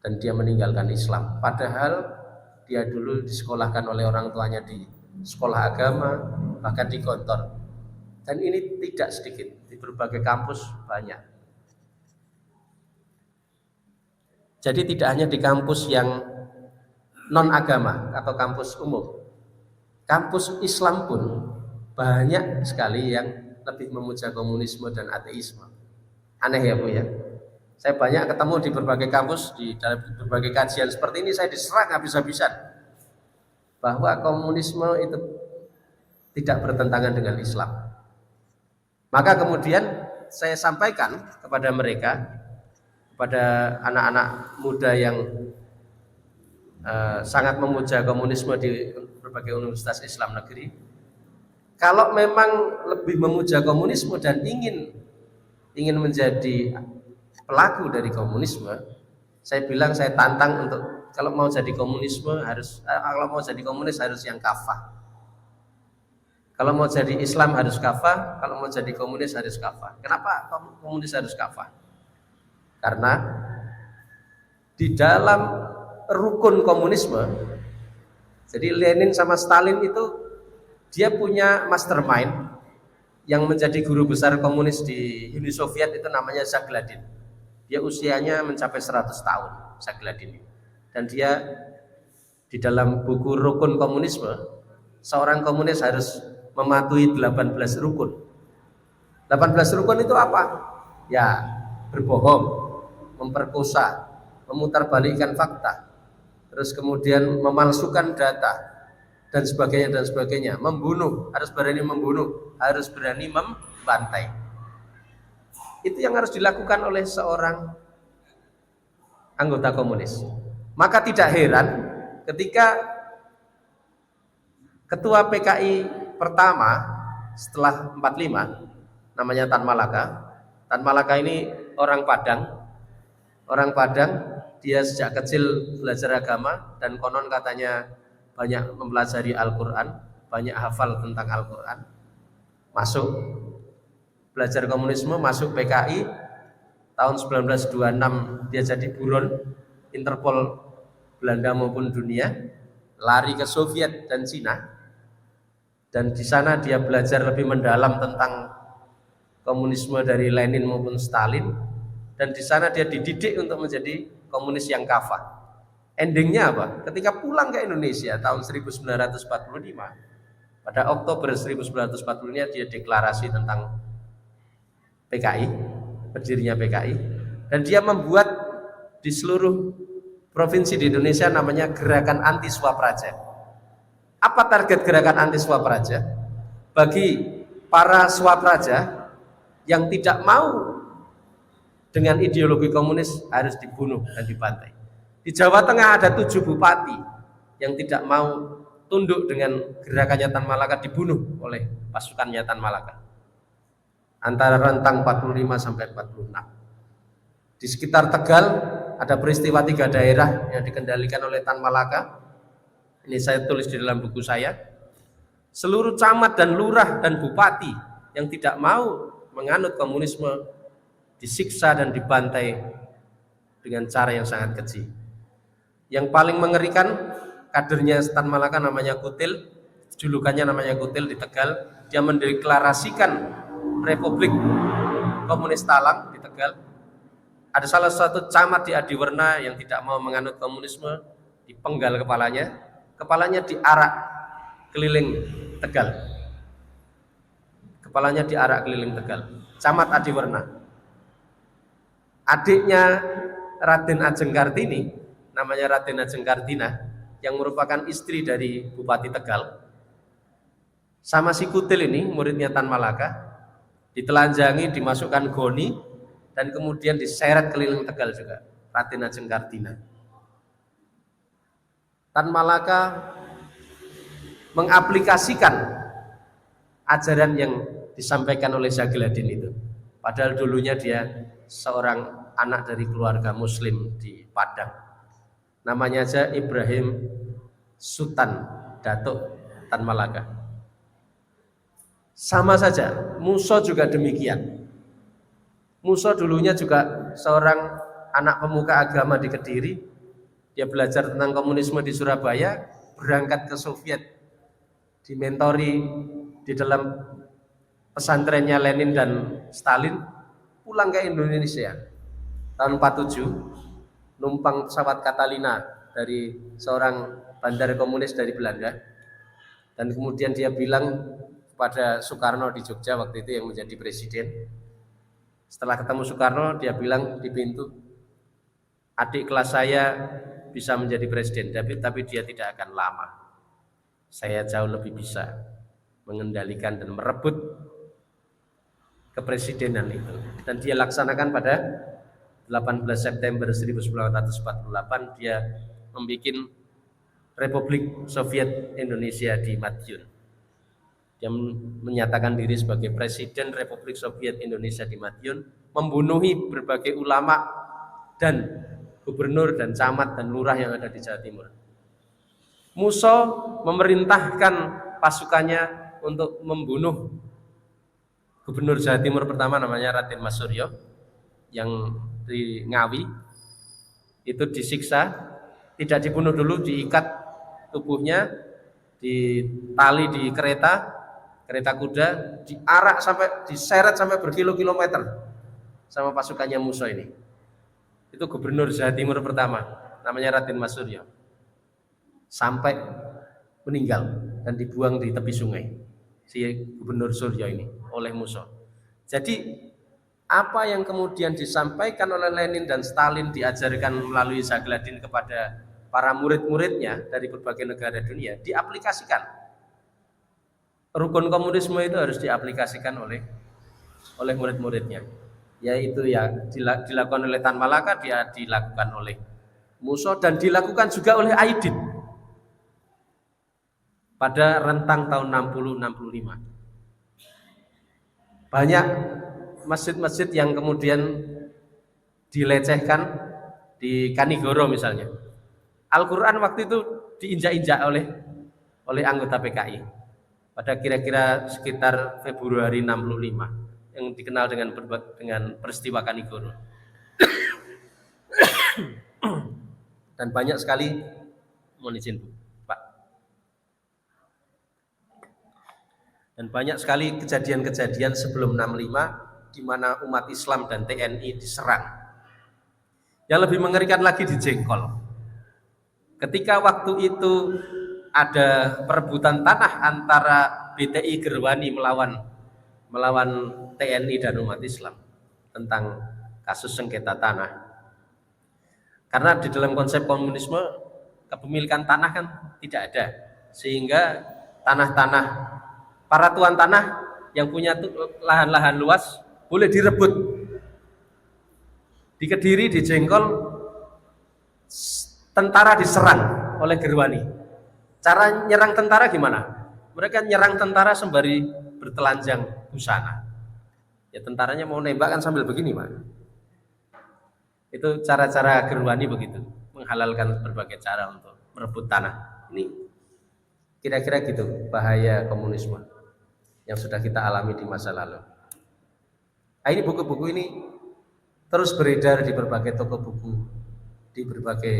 dan dia meninggalkan Islam. Padahal dia dulu disekolahkan oleh orang tuanya di sekolah agama, bahkan di Gontor. Dan ini tidak sedikit, di berbagai kampus banyak. Jadi tidak hanya di kampus yang non agama atau kampus umum, kampus Islam pun banyak sekali yang lebih memuja komunisme dan ateisme. Aneh ya, Bu ya. Saya banyak ketemu di berbagai kampus, di dalam berbagai kajian seperti ini, saya diserang habis-habisan bahwa komunisme itu tidak bertentangan dengan Islam. Maka kemudian saya sampaikan kepada mereka, kepada anak-anak muda yang sangat memuja komunisme di berbagai universitas Islam negeri, kalau memang lebih memuja komunisme dan ingin menjadi pelaku dari komunisme, saya bilang, saya tantang untuk kalau mau jadi komunisme kalau mau jadi komunis harus yang kafah. Kalau mau jadi Islam harus kafah, kalau mau jadi komunis harus kafah. Kenapa komunis harus kafah? Karena di dalam rukun komunisme, jadi Lenin sama Stalin itu dia punya mastermind yang menjadi guru besar komunis di Uni Soviet, itu namanya Zagladin. Dia usianya mencapai 100 tahun, Zagladin. Dan dia di dalam buku rukun komunisme, seorang komunis harus mematuhi 18 rukun. 18 rukun itu apa? Ya, berbohong, memperkosa, memutarbalikkan fakta, terus kemudian memalsukan data, dan sebagainya, membunuh, harus berani membunuh, harus berani membantai. Itu yang harus dilakukan oleh seorang anggota komunis. Maka tidak heran ketika ketua PKI pertama setelah 45, namanya Tan Malaka. Tan Malaka ini orang Padang, dia sejak kecil belajar agama dan konon katanya banyak mempelajari Al-Quran, banyak hafal tentang Al-Quran. Masuk belajar komunisme, masuk PKI tahun 1926, dia jadi buron Interpol Belanda maupun dunia, lari ke Soviet dan Cina, dan di sana dia belajar lebih mendalam tentang komunisme dari Lenin maupun Stalin, dan di sana dia dididik untuk menjadi komunis yang kafah. Endingnya apa? Ketika pulang ke Indonesia tahun 1945, pada Oktober 1945 dia deklarasi tentang PKI, berdirinya PKI, dan dia membuat di seluruh provinsi di Indonesia namanya Gerakan Anti Suap Raja. Apa target Gerakan Anti Suap Raja? Bagi para suap raja yang tidak mau dengan ideologi komunis harus dibunuh dan dibantai. Di Jawa Tengah ada 7 bupati yang tidak mau tunduk dengan gerakannya Tan Malaka, dibunuh oleh pasukannya Tan Malaka. Antara rentang 45 sampai 46. Di sekitar Tegal ada peristiwa 3 daerah yang dikendalikan oleh Tan Malaka. Ini saya tulis di dalam buku saya. Seluruh camat dan lurah dan bupati yang tidak mau menganut komunisme disiksa dan dibantai dengan cara yang sangat keji. Yang paling mengerikan, kadernya Tan Malaka namanya Kutil, julukannya namanya Kutil di Tegal. Dia mendeklarasikan Republik Komunis Talang di Tegal. Ada salah satu camat di Adiwerna yang tidak mau menganut komunisme, dipenggal kepalanya diarak keliling Tegal. Kepalanya diarak keliling Tegal. Camat Adiwerna. Adiknya Raden Ajeng Kartini, namanya Raden Ajeng Kartina, yang merupakan istri dari Bupati Tegal, sama si Kutil ini, muridnya Tan Malaka, ditelanjangi, dimasukkan goni, dan kemudian diseret keliling Tegal juga, Raden Ajeng Kartina. Tan Malaka mengaplikasikan ajaran yang disampaikan oleh Zagladin itu. Padahal dulunya dia seorang anak dari keluarga muslim di Padang. Namanya aja Ibrahim Sutan Datuk Tan Malaka. Sama saja, Muso juga demikian. Muso dulunya juga seorang anak pemuka agama di Kediri. Dia belajar tentang komunisme di Surabaya, berangkat ke Soviet, dimentori di dalam pesantrennya Lenin dan Stalin, pulang ke Indonesia tahun 47, numpang pesawat Catalina dari seorang bandar komunis dari Belanda, dan kemudian dia bilang kepada Soekarno di Jogja waktu itu yang menjadi presiden. Setelah ketemu Soekarno, dia bilang di pintu, adik kelas saya bisa menjadi presiden, tapi dia tidak akan lama. Saya jauh lebih bisa mengendalikan dan merebut kepresidenan itu. Dan dia laksanakan pada 18 September 1948, dia membuat Republik Soviet Indonesia di Madiun. Dia menyatakan diri sebagai Presiden Republik Soviet Indonesia di Madiun, membunuhi berbagai ulama dan gubernur dan camat dan lurah yang ada di Jawa Timur. Muso memerintahkan pasukannya untuk membunuh gubernur Jawa Timur pertama, namanya Raden Mas Suryo, yang di Ngawi. Itu disiksa, tidak dibunuh dulu, diikat tubuhnya, ditali di kereta kuda, diarak sampai, diseret sampai berkilo-kilometer sama pasukannya Muso ini. Itu gubernur Jawa Timur pertama, namanya Raden Mas Suryo, sampai meninggal dan dibuang di tepi sungai, si gubernur Suryo ini oleh Muso. Jadi apa yang kemudian disampaikan oleh Lenin dan Stalin, diajarkan melalui Zagladin kepada para murid-muridnya dari berbagai negara dunia, diaplikasikan. Rukun komunisme itu harus diaplikasikan oleh murid-muridnya. Yaitu ya dilakukan oleh Tan Malaka, dia dilakukan oleh Muso, dan dilakukan juga oleh Aidit pada rentang tahun 60-65. Banyak masjid-masjid yang kemudian dilecehkan di Kanigoro misalnya. Al-Quran waktu itu diinjak-injak oleh anggota PKI pada kira-kira sekitar Februari 65, yang dikenal dengan peristiwa Kanigoro. Dan banyak sekali, mohon izin Pak, dan banyak sekali kejadian-kejadian sebelum 65 di mana umat Islam dan TNI diserang. Yang lebih mengerikan lagi di Jengkol. Ketika waktu itu ada perebutan tanah antara BTI Gerwani melawan TNI dan umat Islam tentang kasus sengketa tanah. Karena di dalam konsep komunisme kepemilikan tanah kan tidak ada, sehingga tanah-tanah para tuan tanah yang punya lahan-lahan luas boleh direbut. Di Kediri, di Jengkol, tentara diserang oleh Gerwani. Cara nyerang tentara gimana? Mereka nyerang tentara sembari bertelanjang busana. Ya tentaranya mau nembak kan sambil begini, Pak. Itu cara-cara Gerwani begitu, menghalalkan berbagai cara untuk merebut tanah. Ini kira-kira gitu bahaya komunisme yang sudah kita alami di masa lalu. Nah, ini buku-buku ini terus beredar di berbagai toko buku di berbagai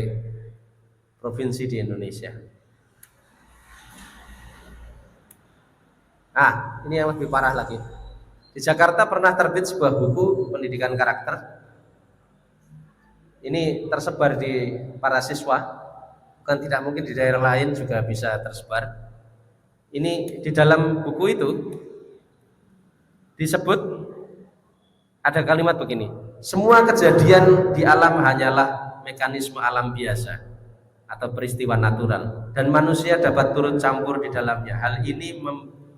provinsi di Indonesia. Nah, ini yang lebih parah lagi. Di Jakarta pernah terbit sebuah buku pendidikan karakter. Ini tersebar di para siswa, bukan tidak mungkin di daerah lain juga bisa tersebar. Ini di dalam buku itu disebut ada kalimat begini: semua kejadian di alam hanyalah mekanisme alam biasa atau peristiwa natural dan manusia dapat turut campur di dalamnya. Hal ini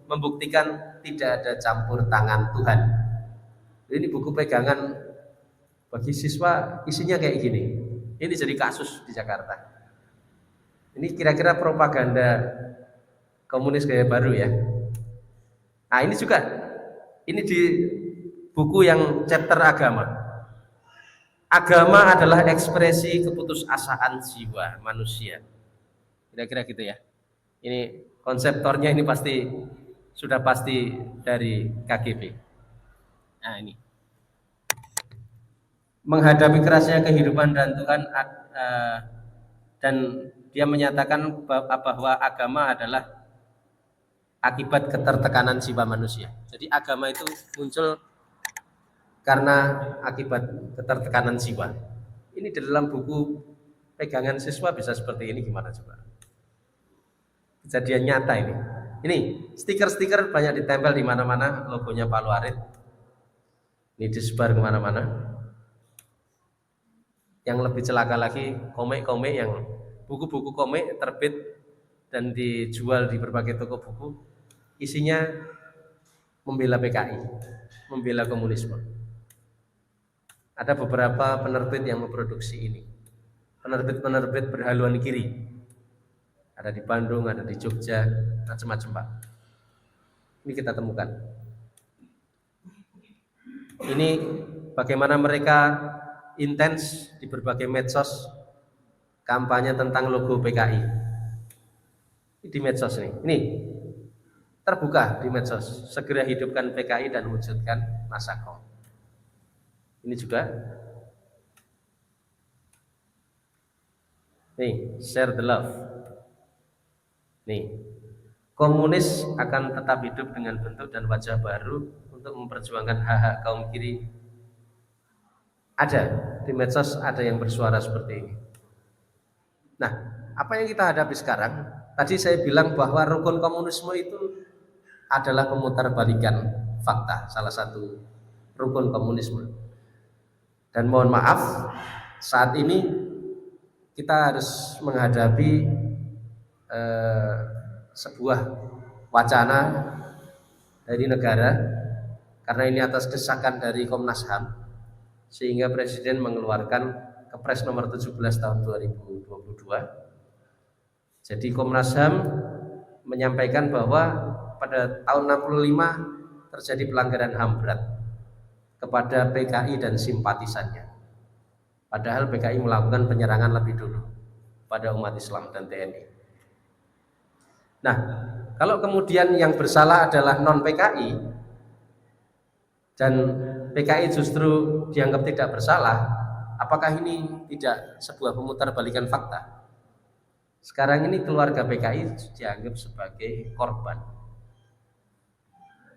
membuktikan tidak ada campur tangan Tuhan. Ini buku pegangan bagi siswa, isinya kayak gini. Ini jadi kasus di Jakarta. Ini kira-kira propaganda komunis gaya baru ya. Nah ini juga, ini di buku yang chapter agama. Agama adalah ekspresi keputusasaan jiwa manusia. Kira-kira gitu ya. Ini konseptornya ini sudah pasti dari KGB. Nah ini. Menghadapi kerasnya kehidupan dan Tuhan, dan dia menyatakan bahwa agama adalah akibat ketertekanan jiwa manusia. Jadi agama itu muncul karena akibat ketertekanan jiwa. Ini di dalam buku pegangan siswa bisa seperti ini, gimana coba? Kejadian nyata ini. Ini stiker-stiker banyak ditempel di mana-mana, logonya Palu Arit. Ini disebar kemana-mana. Yang lebih celaka lagi, komik-komik yang buku-buku komik terbit dan dijual di berbagai toko buku, isinya membela PKI, membela komunisme. Ada beberapa penerbit yang memproduksi ini, penerbit-penerbit berhaluan kiri, ada di Bandung, ada di Jogja, macam-macam Pak. Ini kita temukan. Ini bagaimana mereka intens di berbagai medsos kampanye tentang logo PKI. Ini di medsos ini terbuka di medsos. Segera hidupkan PKI dan wujudkan Masako. Ini juga. Nih, share the love. Nih, komunis akan tetap hidup dengan bentuk dan wajah baru untuk memperjuangkan hak-hak kaum kiri. Ada di medsos, ada yang bersuara seperti ini. Nah, apa yang kita hadapi sekarang? Tadi saya bilang bahwa rukun komunisme itu adalah pemutarbalikan fakta, salah satu rukun komunisme. Dan mohon maaf, saat ini kita harus menghadapi sebuah wacana dari negara, karena ini atas desakan dari Komnas HAM, sehingga Presiden mengeluarkan Kepres nomor 17 tahun 2022. Jadi Komnas HAM menyampaikan bahwa pada tahun 65 terjadi pelanggaran HAM berat kepada PKI dan simpatisannya. Padahal PKI melakukan penyerangan lebih dulu pada umat Islam dan TNI. Nah, kalau kemudian yang bersalah adalah non-PKI dan PKI justru dianggap tidak bersalah, apakah ini tidak sebuah pemutarbalikan fakta? Sekarang ini keluarga PKI dianggap sebagai korban.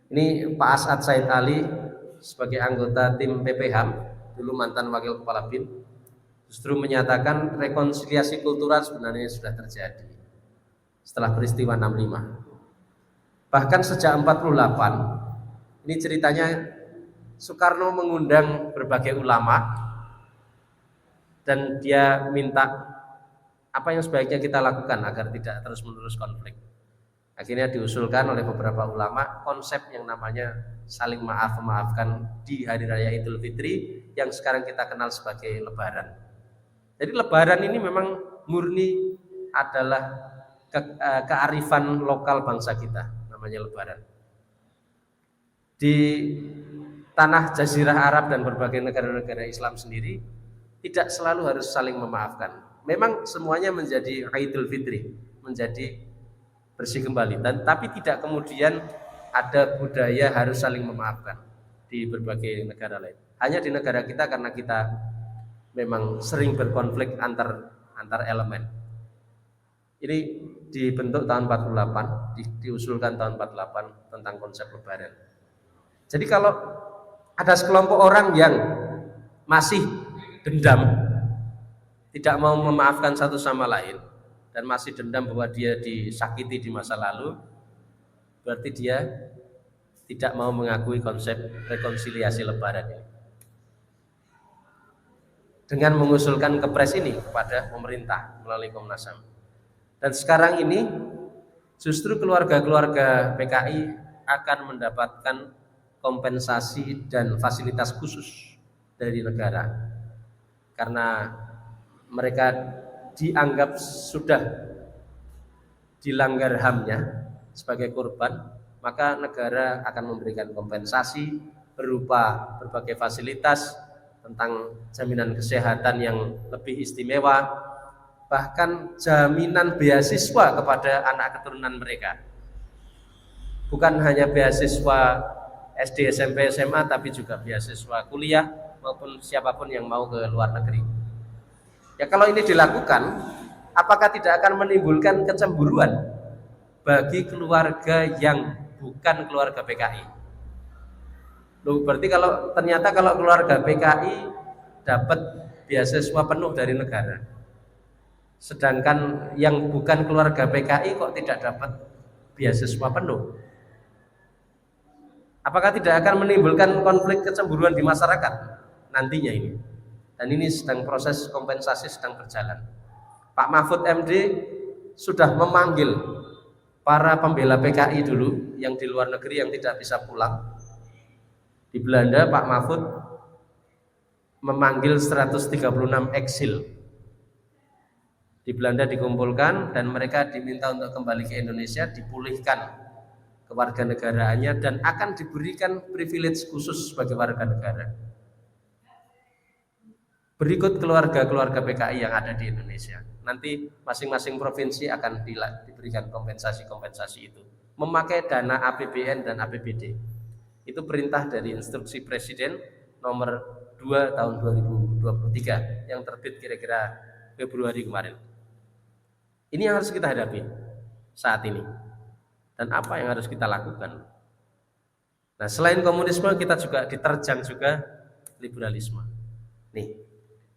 Ini Pak As'ad Said Ali sebagai anggota tim PPHAM, dulu mantan wakil kepala BIN, justru menyatakan rekonsiliasi kultural sebenarnya sudah terjadi setelah peristiwa 65. Bahkan sejak 48, ini ceritanya Soekarno mengundang berbagai ulama dan dia minta apa yang sebaiknya kita lakukan agar tidak terus-menerus konflik. Akhirnya diusulkan oleh beberapa ulama konsep yang namanya saling memaafkan di Hari Raya Idul Fitri yang sekarang kita kenal sebagai Lebaran. Jadi Lebaran ini memang murni adalah kearifan lokal bangsa kita, namanya Lebaran. Di tanah Jazirah Arab dan berbagai negara-negara Islam sendiri tidak selalu harus saling memaafkan. Memang semuanya menjadi Idul Fitri, menjadi bersih kembali, tapi tidak kemudian ada budaya harus saling memaafkan di berbagai negara lain. Hanya di negara kita karena kita memang sering berkonflik antar elemen. Ini dibentuk tahun 48, diusulkan tahun 48 tentang konsep Lebaran. Jadi kalau ada sekelompok orang yang masih dendam, tidak mau memaafkan satu sama lain, dan masih dendam bahwa dia disakiti di masa lalu, berarti dia tidak mau mengakui konsep rekonsiliasi Lebaran ini. Dengan mengusulkan kepres ini kepada pemerintah melalui Komnas HAM. Dan sekarang ini justru keluarga-keluarga PKI akan mendapatkan kompensasi dan fasilitas khusus dari negara. Karena mereka dianggap sudah dilanggar HAM-nya sebagai korban, maka negara akan memberikan kompensasi berupa berbagai fasilitas tentang jaminan kesehatan yang lebih istimewa, bahkan jaminan beasiswa kepada anak keturunan mereka. Bukan hanya beasiswa SD, SMP, SMA, tapi juga beasiswa kuliah maupun siapapun yang mau ke luar negeri. Ya kalau ini dilakukan, apakah tidak akan menimbulkan kecemburuan bagi keluarga yang bukan keluarga PKI? Loh, berarti kalau ternyata kalau keluarga PKI dapat beasiswa penuh dari negara, sedangkan yang bukan keluarga PKI kok tidak dapat beasiswa penuh, apakah tidak akan menimbulkan konflik kecemburuan di masyarakat nantinya ini? Dan ini sedang proses kompensasi sedang berjalan. Pak Mahfud MD sudah memanggil para pembela PKI dulu yang di luar negeri yang tidak bisa pulang. Di Belanda Pak Mahfud memanggil 136 eksil. Di Belanda dikumpulkan dan mereka diminta untuk kembali ke Indonesia, dipulihkan kewarganegaraannya dan akan diberikan privilege khusus sebagai warga negara. Berikut keluarga-keluarga PKI yang ada di Indonesia. Nanti masing-masing provinsi akan diberikan kompensasi-kompensasi itu. Memakai dana APBN dan APBD. Itu perintah dari instruksi Presiden nomor 2 tahun 2023 yang terbit kira-kira Februari kemarin. Ini yang harus kita hadapi saat ini. Dan apa yang harus kita lakukan? Nah, selain komunisme kita juga diterjang juga liberalisme. Nih,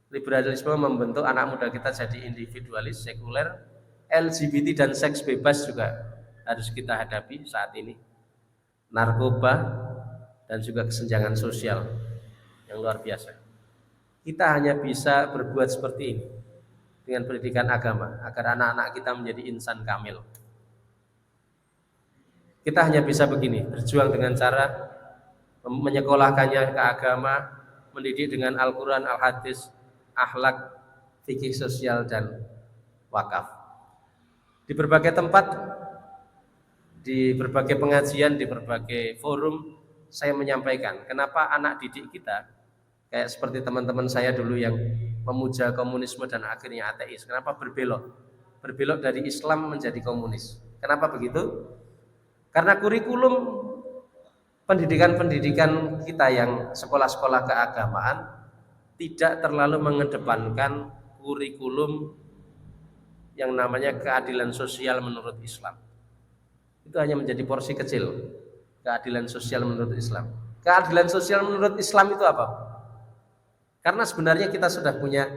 liberalisme membentuk anak muda kita jadi individualis, sekuler, LGBT dan seks bebas juga harus kita hadapi saat ini. Narkoba dan juga kesenjangan sosial yang luar biasa. Kita hanya bisa berbuat seperti ini dengan pendidikan agama agar anak-anak kita menjadi insan kamil. Kita hanya bisa begini, berjuang dengan cara menyekolahkannya ke agama, mendidik dengan Al-Quran, Al-Hadis, akhlak, fikih sosial dan wakaf. Di berbagai tempat, di berbagai pengajian, di berbagai forum, saya menyampaikan kenapa anak didik kita kayak seperti teman-teman saya dulu yang memuja komunisme dan akhirnya ateis. Kenapa berbelok dari Islam menjadi komunis? Kenapa begitu? Karena kurikulum pendidikan kita yang sekolah-sekolah keagamaan tidak terlalu mengedepankan kurikulum yang namanya keadilan sosial menurut Islam. Itu hanya menjadi porsi kecil. Keadilan sosial menurut Islam. Keadilan sosial menurut Islam itu apa? Karena sebenarnya kita sudah punya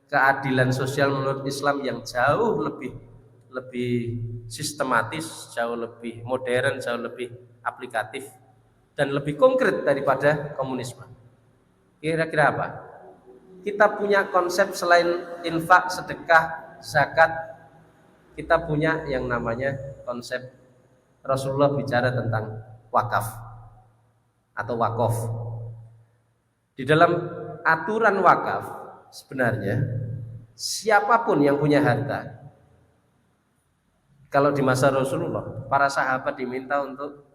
keadilan sosial menurut Islam yang jauh lebih sistematis, jauh lebih modern, jauh lebih aplikatif dan lebih konkret daripada komunisme. Kira-kira apa? Kita punya konsep selain infak, sedekah, zakat, kita punya yang namanya konsep Rasulullah bicara tentang wakaf atau wakof. Di dalam aturan wakaf sebenarnya siapapun yang punya harta, kalau di masa Rasulullah para sahabat diminta untuk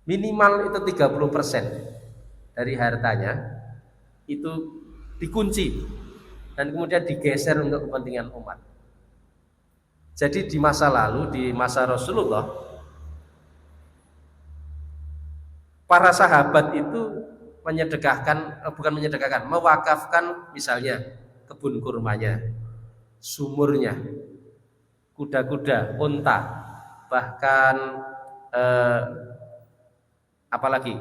minimal itu 30% dari hartanya itu dikunci dan kemudian digeser untuk kepentingan umat. Jadi di masa lalu, di masa Rasulullah, para sahabat itu mewakafkan misalnya kebun kurmanya, sumurnya, kuda-kuda, unta, bahkan apalagi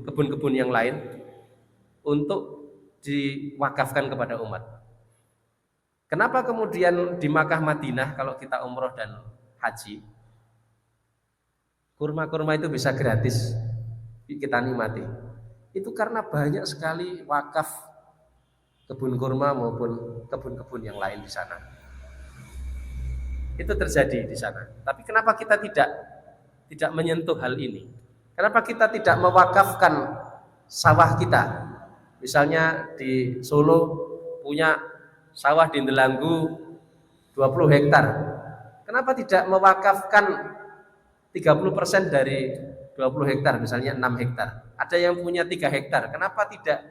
kebun-kebun yang lain untuk diwakafkan kepada umat. Kenapa kemudian di Makkah Madinah kalau kita umroh dan haji, kurma-kurma itu bisa gratis kita nikmati? Itu karena banyak sekali wakaf kebun kurma maupun kebun-kebun yang lain di sana. Itu terjadi di sana. Tapi kenapa kita tidak menyentuh hal ini? Kenapa kita tidak mewakafkan sawah kita? Misalnya di Solo punya sawah di Ndelanggu 20 hektar. Kenapa tidak mewakafkan 30% dari 20 hektar, misalnya 6 hektar? Ada yang punya 3 hektar, kenapa tidak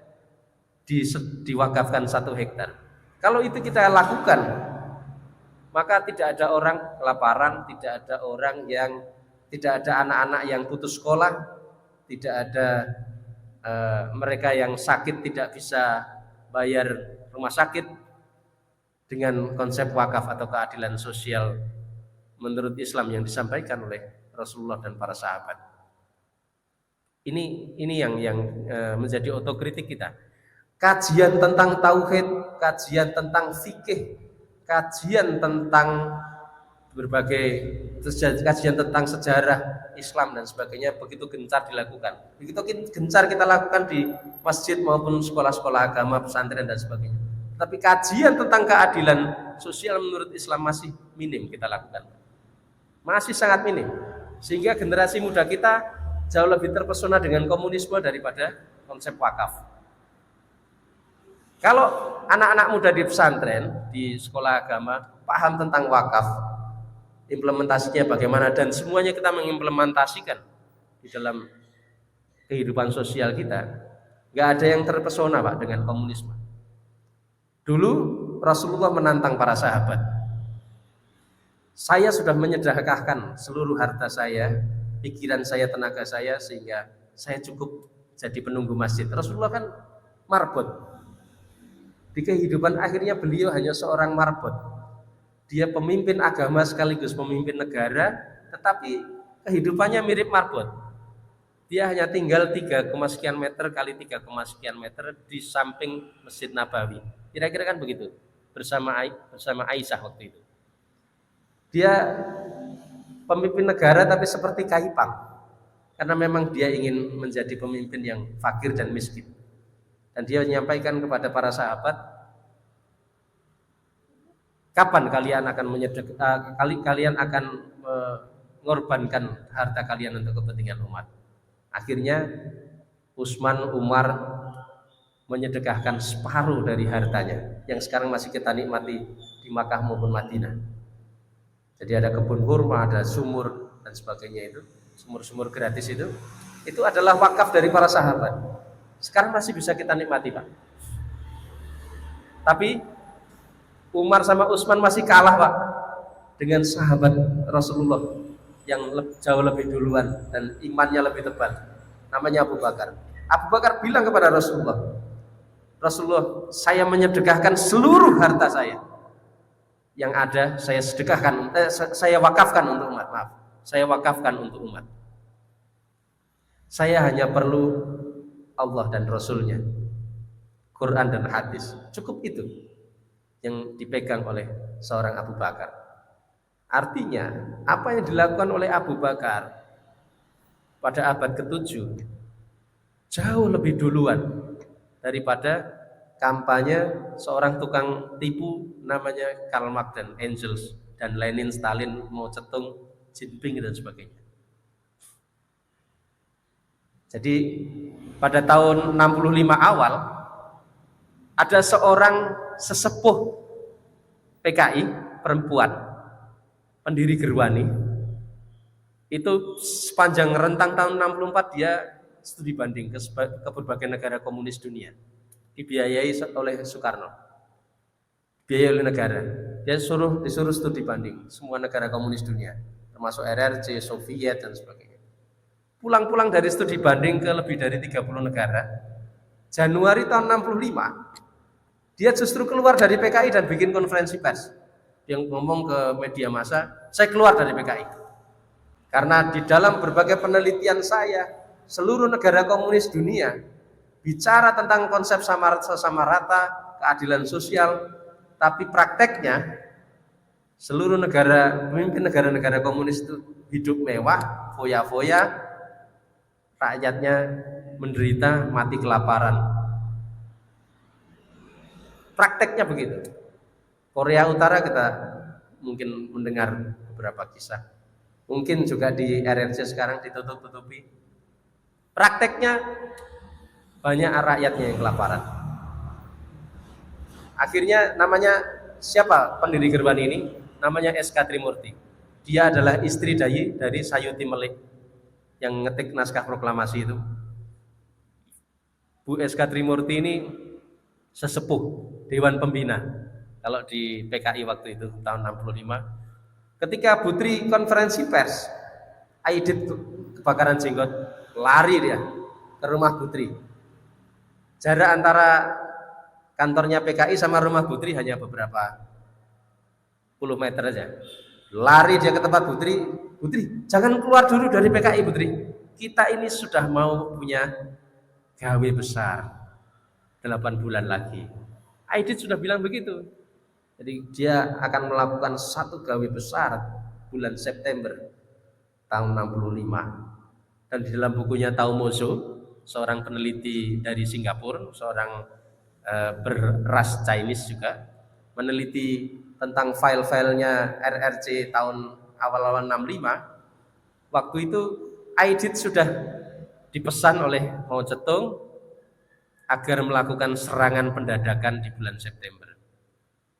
diwakafkan 1 hektar? Kalau itu kita lakukan, maka tidak ada orang kelaparan, tidak ada orang yang, tidak ada anak-anak yang putus sekolah, tidak ada mereka yang sakit tidak bisa bayar rumah sakit. Dengan konsep wakaf atau keadilan sosial menurut Islam yang disampaikan oleh Rasulullah dan para sahabat. Ini yang menjadi otokritik kita. Kajian tentang tauhid, kajian tentang fikih, kajian tentang berbagai kajian tentang sejarah Islam dan sebagainya begitu gencar dilakukan. Begitu gencar kita lakukan di masjid maupun sekolah-sekolah agama, pesantren dan sebagainya. Tapi kajian tentang keadilan sosial menurut Islam masih minim kita lakukan. Masih sangat minim. Sehingga generasi muda kita jauh lebih terpesona dengan komunisme daripada konsep wakaf. Kalau anak-anak muda di pesantren, di sekolah agama, paham tentang wakaf, implementasinya bagaimana, dan semuanya kita mengimplementasikan di dalam kehidupan sosial kita, nggak ada yang terpesona Pak dengan komunisme. Dulu Rasulullah menantang para sahabat. Saya sudah menyedekahkan seluruh harta saya, pikiran saya, tenaga saya, sehingga saya cukup jadi penunggu masjid. Rasulullah kan marbot. Di kehidupan akhirnya beliau hanya seorang marbot. Dia pemimpin agama sekaligus pemimpin negara, tetapi kehidupannya mirip marbot. Dia hanya tinggal 3, sekian meter kali 3, sekian meter di samping Masjid Nabawi. Kira-kira kan begitu. Bersama Aisyah waktu itu. Dia pemimpin negara tapi seperti kaipang. Karena memang dia ingin menjadi pemimpin yang fakir dan miskin. Dan dia menyampaikan kepada para sahabat, kapan kalian akan kalian akan mengorbankan harta kalian untuk kepentingan umat? Akhirnya Utsman, Umar menyedekahkan separuh dari hartanya yang sekarang masih kita nikmati di Makkah maupun Madinah. Jadi ada kebun kurma, ada sumur dan sebagainya, itu sumur-sumur gratis itu adalah wakaf dari para sahabat. Sekarang masih bisa kita nikmati Pak. Tapi Umar sama Utsman masih kalah Pak dengan sahabat Rasulullah yang jauh lebih duluan dan imannya lebih tebal. Namanya Abu Bakar. Abu Bakar bilang kepada Rasulullah, saya menyedekahkan seluruh harta saya yang ada, saya sedekahkan, saya wakafkan untuk umat. Maaf, saya wakafkan untuk umat. Saya hanya perlu Allah dan Rasulnya, Quran dan hadis, cukup itu. yang dipegang oleh seorang Abu Bakar. Artinya, apa yang dilakukan oleh Abu Bakar pada abad ke-7 jauh lebih duluan daripada kampanye seorang tukang tipu namanya Karl Marx dan Engels dan Lenin, Stalin, Mao Zedong, Jinping dan sebagainya. Jadi pada tahun 65 awal ada seorang sesepuh PKI perempuan, pendiri Gerwani, itu sepanjang rentang tahun 64 dia studi banding ke berbagai negara komunis dunia, dibiayai oleh Soekarno, biayai oleh negara. Dia disuruh studi banding semua negara komunis dunia, termasuk RRC, Soviet dan sebagainya. Pulang-pulang dari studi banding ke lebih dari 30 negara, Januari tahun 65 dia justru keluar dari PKI dan bikin konferensi pers. Dia ngomong ke media massa, saya keluar dari PKI karena di dalam berbagai penelitian saya, seluruh negara komunis dunia bicara tentang konsep sama rata, keadilan sosial, tapi prakteknya seluruh pemimpin negara-negara komunis itu hidup mewah, foya-foya, rakyatnya menderita, mati kelaparan. Prakteknya begitu. Korea Utara kita mungkin mendengar beberapa kisah. Mungkin juga di RRC sekarang ditutup-tutupi. Prakteknya banyak rakyatnya yang kelaparan. Akhirnya namanya siapa pendiri Gerwani ini? Namanya S.K. Trimurti. Dia adalah istri dari Sayuti Melik yang ngetik naskah proklamasi itu. Bu S.K. Trimurti ini sesepuh Dewan Pembina kalau di PKI waktu itu tahun 65. Ketika Putri konferensi pers, Aidit kebakaran jenggot, lari dia ke rumah Putri. Jarak antara kantornya PKI sama rumah Putri hanya beberapa puluh meter aja. Lari dia ke tempat Putri, Putri jangan keluar dulu dari PKI Putri. Kita ini sudah mau punya gawe besar 8 bulan lagi. Aidit sudah bilang begitu. Jadi dia akan melakukan satu gawe besar bulan September tahun 65. Dan di dalam bukunya Tao Mozo, seorang peneliti dari Singapura, seorang beras Chinese juga, meneliti tentang file-filenya RRC tahun awal-awal 65. Waktu itu Aidit sudah dipesan oleh Mao Zedong agar melakukan serangan pendadakan di bulan September.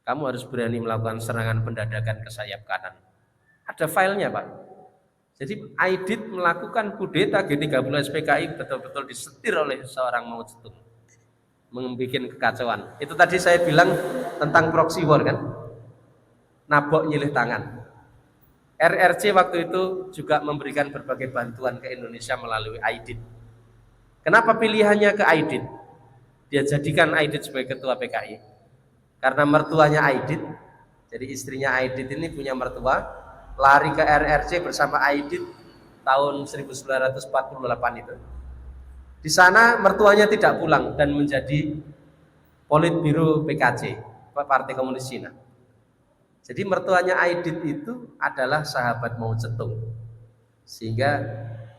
Kamu harus berani melakukan serangan pendadakan ke sayap kanan. Ada filenya, Pak. Jadi Aidit melakukan kudeta G30 SPKI betul-betul disetir oleh seorang Mao Zedong, membuat kekacauan. Itu tadi saya bilang tentang proxy war kan, nabok nyilih tangan. RRC waktu itu juga memberikan berbagai bantuan ke Indonesia melalui Aidit. Kenapa pilihannya ke Aidit? Dia jadikan Aidit sebagai ketua PKI karena mertuanya Aidit, jadi istrinya Aidit ini punya mertua, lari ke RRC bersama Aidit tahun 1948 itu. Di sana mertuanya tidak pulang dan menjadi Politbiro PKC, Partai Komunis Cina. Jadi mertuanya Aidit itu adalah sahabat Mao Zedong, sehingga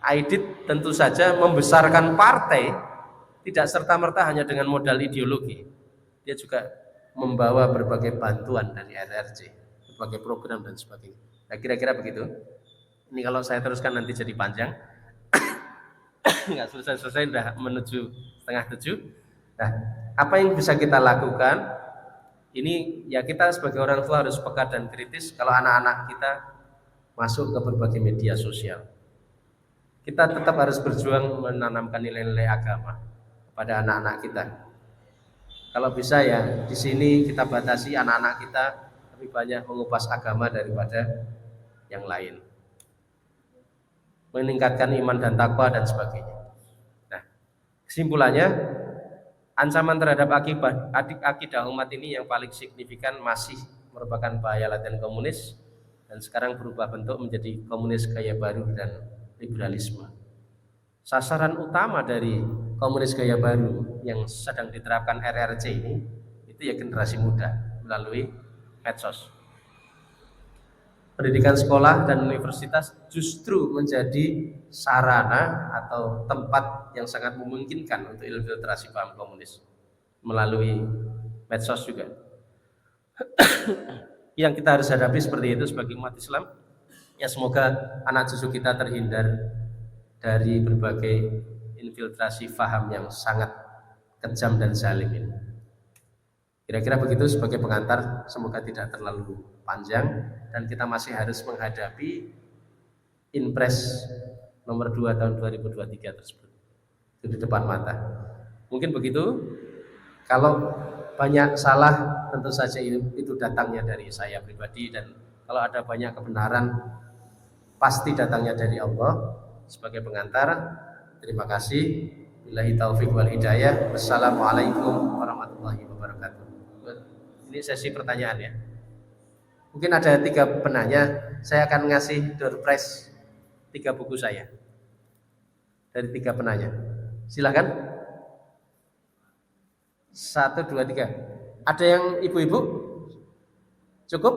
Aidit tentu saja membesarkan partai tidak serta-merta hanya dengan modal ideologi. Dia juga membawa berbagai bantuan dari RRC, berbagai program dan sebagainya. Nah, kira-kira begitu. Ini kalau saya teruskan nanti jadi panjang. Nggak selesai-selesai, sudah menuju 6:30. Nah, apa yang bisa kita lakukan? Ini ya kita sebagai orang tua harus peka dan kritis kalau anak-anak kita masuk ke berbagai media sosial. Kita tetap harus berjuang menanamkan nilai-nilai agama pada anak-anak kita. Kalau bisa ya di sini kita batasi anak-anak kita lebih banyak mengupas agama daripada yang lain, meningkatkan iman dan takwa dan sebagainya. Nah, kesimpulannya, ancaman terhadap akidah umat ini yang paling signifikan masih merupakan bahaya laten komunis dan sekarang berubah bentuk menjadi komunis gaya baru dan liberalisme. Sasaran utama dari komunis gaya baru yang sedang diterapkan RRC ini itu ya generasi muda melalui medsos. Pendidikan sekolah dan universitas justru menjadi sarana atau tempat yang sangat memungkinkan untuk infiltrasi paham komunis melalui medsos juga. Yang kita harus hadapi seperti itu sebagai umat Islam. Ya semoga anak cucu kita terhindar dari berbagai infiltrasi faham yang sangat kejam dan zalim ini. Kira-kira begitu sebagai pengantar, semoga tidak terlalu panjang dan kita masih harus menghadapi Inpres nomor 2 tahun 2023 tersebut. Itu di depan mata. Mungkin begitu. Kalau banyak salah tentu saja itu datangnya dari saya pribadi, dan kalau ada banyak kebenaran pasti datangnya dari Allah. Sebagai pengantar, terima kasih. Billahi taufik wal hidayah. Wassalamualaikum warahmatullahi wabarakatuh. Ini sesi pertanyaan ya. Mungkin ada 3 penanya. Saya akan ngasih door prize 3 buku saya dari 3 penanya. Silakan. 1, 2, 3. Ada yang ibu-ibu? Cukup?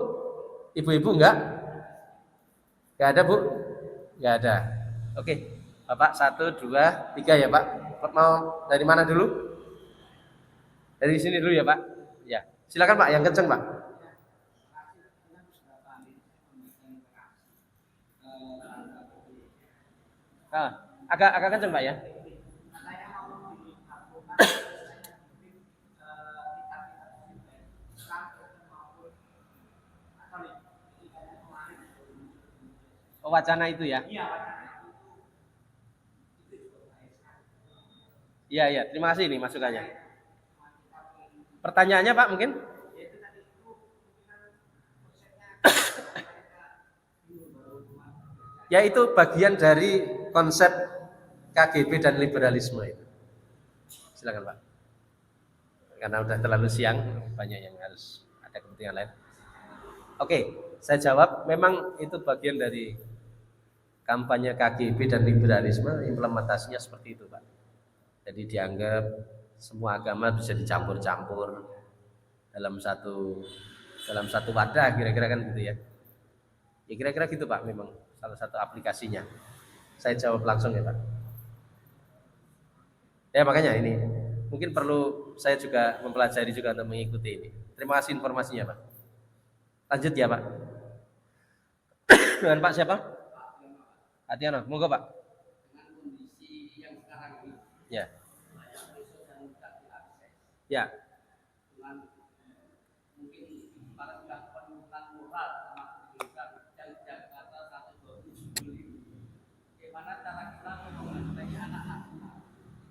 Ibu-ibu enggak? Enggak ada, Bu? Enggak ada. Oke, Bapak 1, 2, 3 ya, Pak. Mau dari mana dulu? Dari sini dulu ya, Pak. Ya, silakan Pak, yang kenceng Pak. Agak kenceng Pak ya. Oh, wacana itu ya? Iya, terima kasih nih masukannya. Pertanyaannya Pak mungkin? Ya itu bagian dari konsep KGB dan liberalisme itu. Silakan Pak. Karena udah terlalu siang, banyak yang harus ada kepentingan lain. Oke, saya jawab, memang itu bagian dari kampanye KGB dan liberalisme, implementasinya seperti itu Pak. Jadi dianggap semua agama bisa dicampur-campur dalam satu wadah, kira-kira kan gitu ya. Ya kira-kira gitu Pak, memang salah satu aplikasinya. Saya jawab langsung ya Pak. Ya makanya ini mungkin perlu saya juga mempelajari juga untuk mengikuti ini. Terima kasih informasinya Pak. Lanjut ya Pak. Dengan Pak siapa? Atiano, monggo Pak. Dengan kondisi yang sekarang ini. Ya. Ya. Dengan mungkin para penuntut moral termasuk yang Jakarta 127 bagaimana cara kita memperbaiki anak-anak kita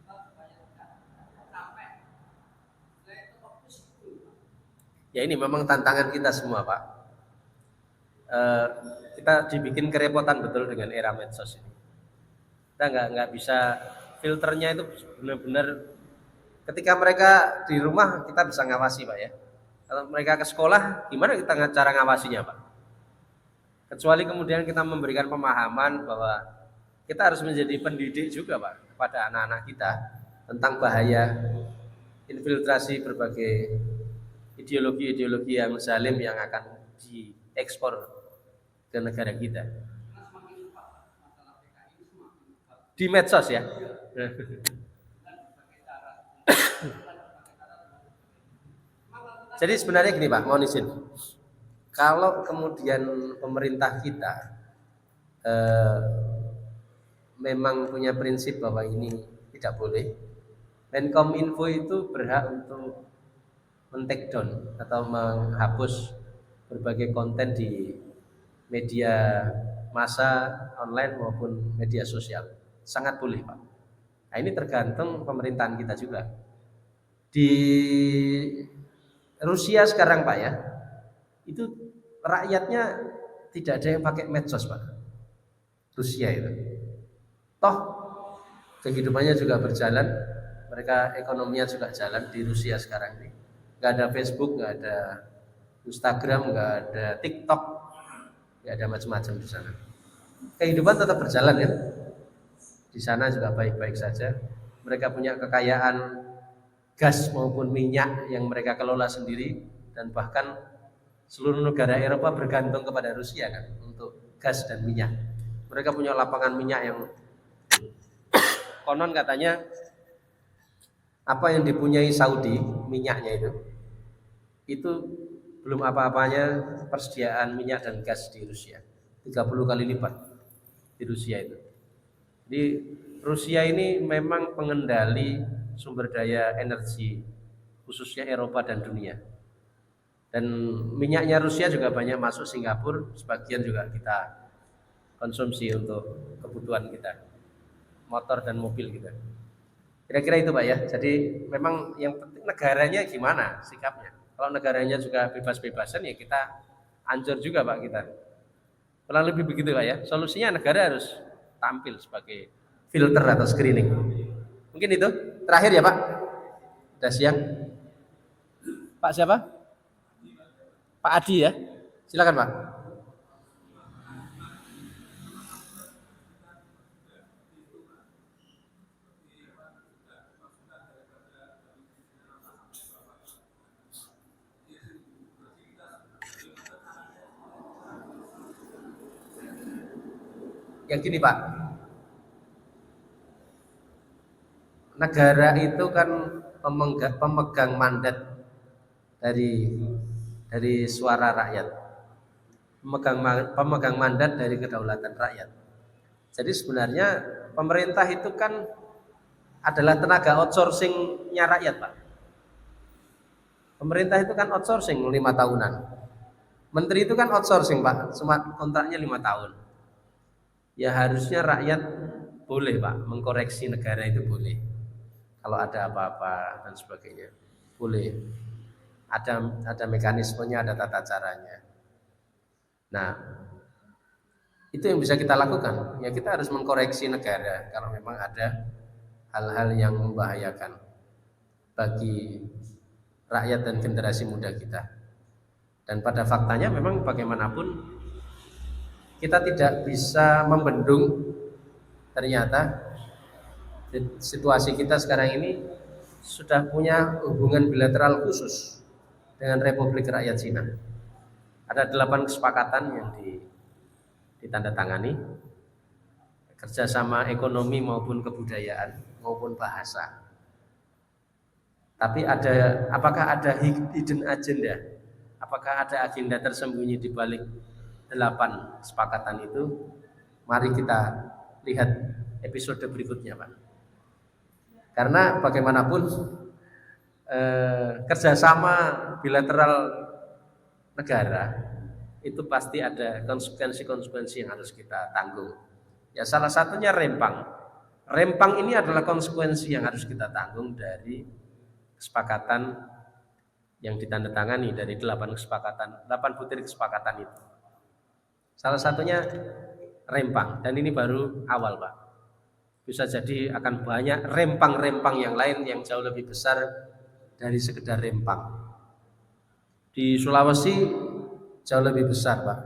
supaya tidak sampai itu fokus itu. Ya ini memang tantangan kita semua Pak. Kita dibikin kerepotan betul dengan era medsos ini. Kita nggak bisa, filternya itu benar-benar ketika mereka di rumah kita bisa ngawasi Pak ya. Kalau mereka ke sekolah gimana kita cara ngawasinya Pak? Kecuali kemudian kita memberikan pemahaman bahwa kita harus menjadi pendidik juga Pak kepada anak-anak kita tentang bahaya infiltrasi berbagai ideologi-ideologi yang zalim yang akan diekspor ke negara kita di medsos ya. Jadi sebenarnya gini Pak, mohon izin, kalau kemudian pemerintah kita memang punya prinsip bahwa ini tidak boleh, Menkominfo itu berhak untuk men-take down atau menghapus berbagai konten di media massa online maupun media sosial. Sangat boleh Pak. Nah ini tergantung pemerintahan kita juga. Di Rusia sekarang Pak ya, itu rakyatnya tidak ada yang pakai medsos Pak. Rusia itu. Toh kehidupannya juga berjalan, mereka ekonominya juga jalan di Rusia sekarang ini. Gak ada Facebook, gak ada Instagram, gak ada TikTok, gak ada macam-macam di sana. Kehidupan tetap berjalan ya. Di sana juga baik-baik saja. Mereka punya kekayaan gas maupun minyak yang mereka kelola sendiri. dan bahkan seluruh negara Eropa bergantung kepada Rusia kan untuk gas dan minyak. Mereka punya lapangan minyak yang konon katanya apa yang dipunyai Saudi minyaknya itu belum apa-apanya persediaan minyak dan gas di Rusia, 30 kali lipat di Rusia itu. Jadi Rusia ini memang pengendali sumber daya energi khususnya Eropa dan dunia. Dan minyaknya Rusia juga banyak masuk Singapura, sebagian juga kita konsumsi untuk kebutuhan kita, motor dan mobil kita. Kira-kira itu Pak ya. Jadi memang yang penting negaranya gimana sikapnya. Kalau negaranya juga bebas-bebasan ya kita hancur juga Pak kita. Kurang lebih begitu Pak ya. Solusinya negara harus tampil sebagai filter atau screening. Mungkin itu terakhir ya Pak. Sudah siang. Pak siapa? Pak Adi ya. Silakan Pak. Yang gini Pak, negara itu kan pemegang mandat dari suara rakyat, pemegang mandat dari kedaulatan rakyat. Jadi sebenarnya pemerintah itu kan adalah tenaga outsourcingnya rakyat Pak. Pemerintah itu kan outsourcing 5 tahunan. Menteri itu kan outsourcing Pak, cuma kontraknya 5 tahun. Ya harusnya rakyat boleh Pak mengkoreksi negara itu boleh. Kalau ada apa-apa dan sebagainya boleh. Ada mekanismenya, ada tata caranya. Nah, itu yang bisa kita lakukan. Ya kita harus mengkoreksi negara kalau memang ada hal-hal yang membahayakan bagi rakyat dan generasi muda kita. Dan pada faktanya memang bagaimanapun kita tidak bisa membendung ternyata situasi kita sekarang ini sudah punya hubungan bilateral khusus dengan Republik Rakyat Cina. Ada 8 kesepakatan yang ditandatangani, kerjasama ekonomi maupun kebudayaan maupun bahasa. Tapi apakah ada hidden agenda? Apakah ada agenda tersembunyi di balik 8 kesepakatan itu? Mari kita lihat episode berikutnya Pak. Karena bagaimanapun kerjasama bilateral negara itu pasti ada konsekuensi-konsekuensi yang harus kita tanggung. Ya salah satunya rempang. Rempang ini adalah konsekuensi yang harus kita tanggung dari kesepakatan yang ditandatangani dari 8 kesepakatan, 8 butir kesepakatan itu. Salah satunya rempang, dan ini baru awal Pak. Bisa jadi akan banyak rempang-rempang yang lain yang jauh lebih besar dari sekedar rempang. Di Sulawesi jauh lebih besar Pak,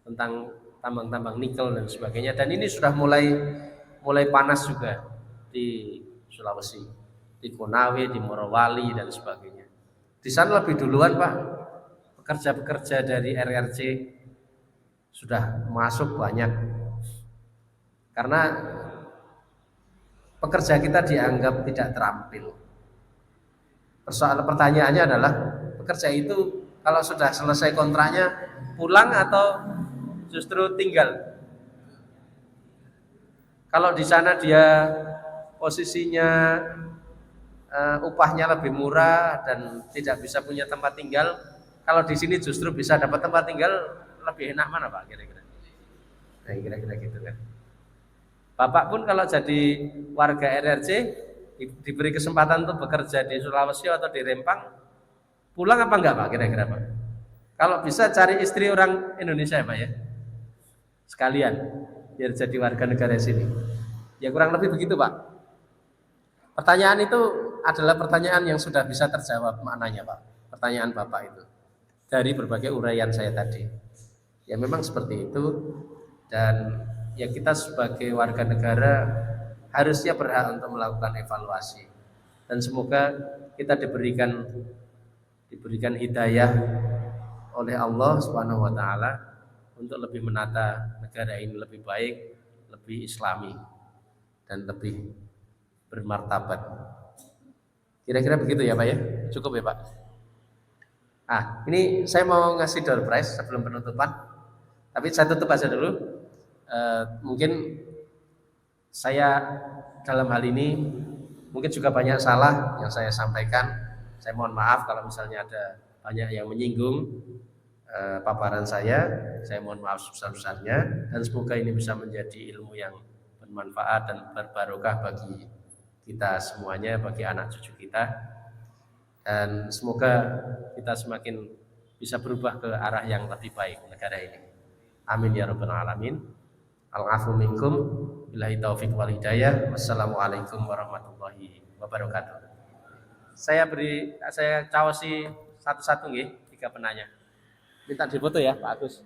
tentang tambang-tambang nikel dan sebagainya. Dan ini sudah mulai panas juga di Sulawesi, di Konawe, di Morowali dan sebagainya. Di sana lebih duluan Pak, pekerja-pekerja dari RRC sudah masuk banyak. Karena pekerja kita dianggap tidak terampil. Pertanyaannya adalah pekerja itu kalau sudah selesai kontraknya pulang atau justru tinggal? Kalau di sana dia posisinya upahnya lebih murah dan tidak bisa punya tempat tinggal, kalau di sini justru bisa dapat tempat tinggal, lebih enak mana Pak kira-kira? Nah kira-kira gitu kan. Bapak pun kalau jadi warga RRC diberi kesempatan untuk bekerja di Sulawesi atau di Rempang, pulang apa enggak Pak kira-kira Pak? Kalau bisa cari istri orang Indonesia ya Pak ya, sekalian biar jadi warga negara sini. Ya kurang lebih begitu Pak. Pertanyaan itu adalah pertanyaan yang sudah bisa terjawab maknanya Pak. Pertanyaan Bapak itu dari berbagai uraian saya tadi. Ya memang seperti itu, dan ya kita sebagai warga negara harusnya berhak untuk melakukan evaluasi, dan semoga kita diberikan diberikan hidayah oleh Allah Subhanahu wa taala untuk lebih menata negara ini lebih baik, lebih islami dan lebih bermartabat. Kira-kira begitu ya Pak ya? Cukup ya Pak? Ini saya mau ngasih door prize sebelum penutupan. Tapi saya tutup aja dulu. Mungkin saya dalam hal ini mungkin juga banyak salah yang saya sampaikan. Saya mohon maaf kalau misalnya ada banyak yang menyinggung paparan saya. Saya mohon maaf sebesar-besarnya dan semoga ini bisa menjadi ilmu yang bermanfaat dan berbarokah bagi kita semuanya, bagi anak cucu kita, dan semoga kita semakin bisa berubah ke arah yang lebih baik negara ini. Amin ya rabbal alamin. Al-afu minkum, billahi taufiq wal hidayah. Wassalamualaikum warahmatullahi wabarakatuh. Saya cawosi satu-satu nggih, 3 penanya. Minta difoto ya Pak Agus.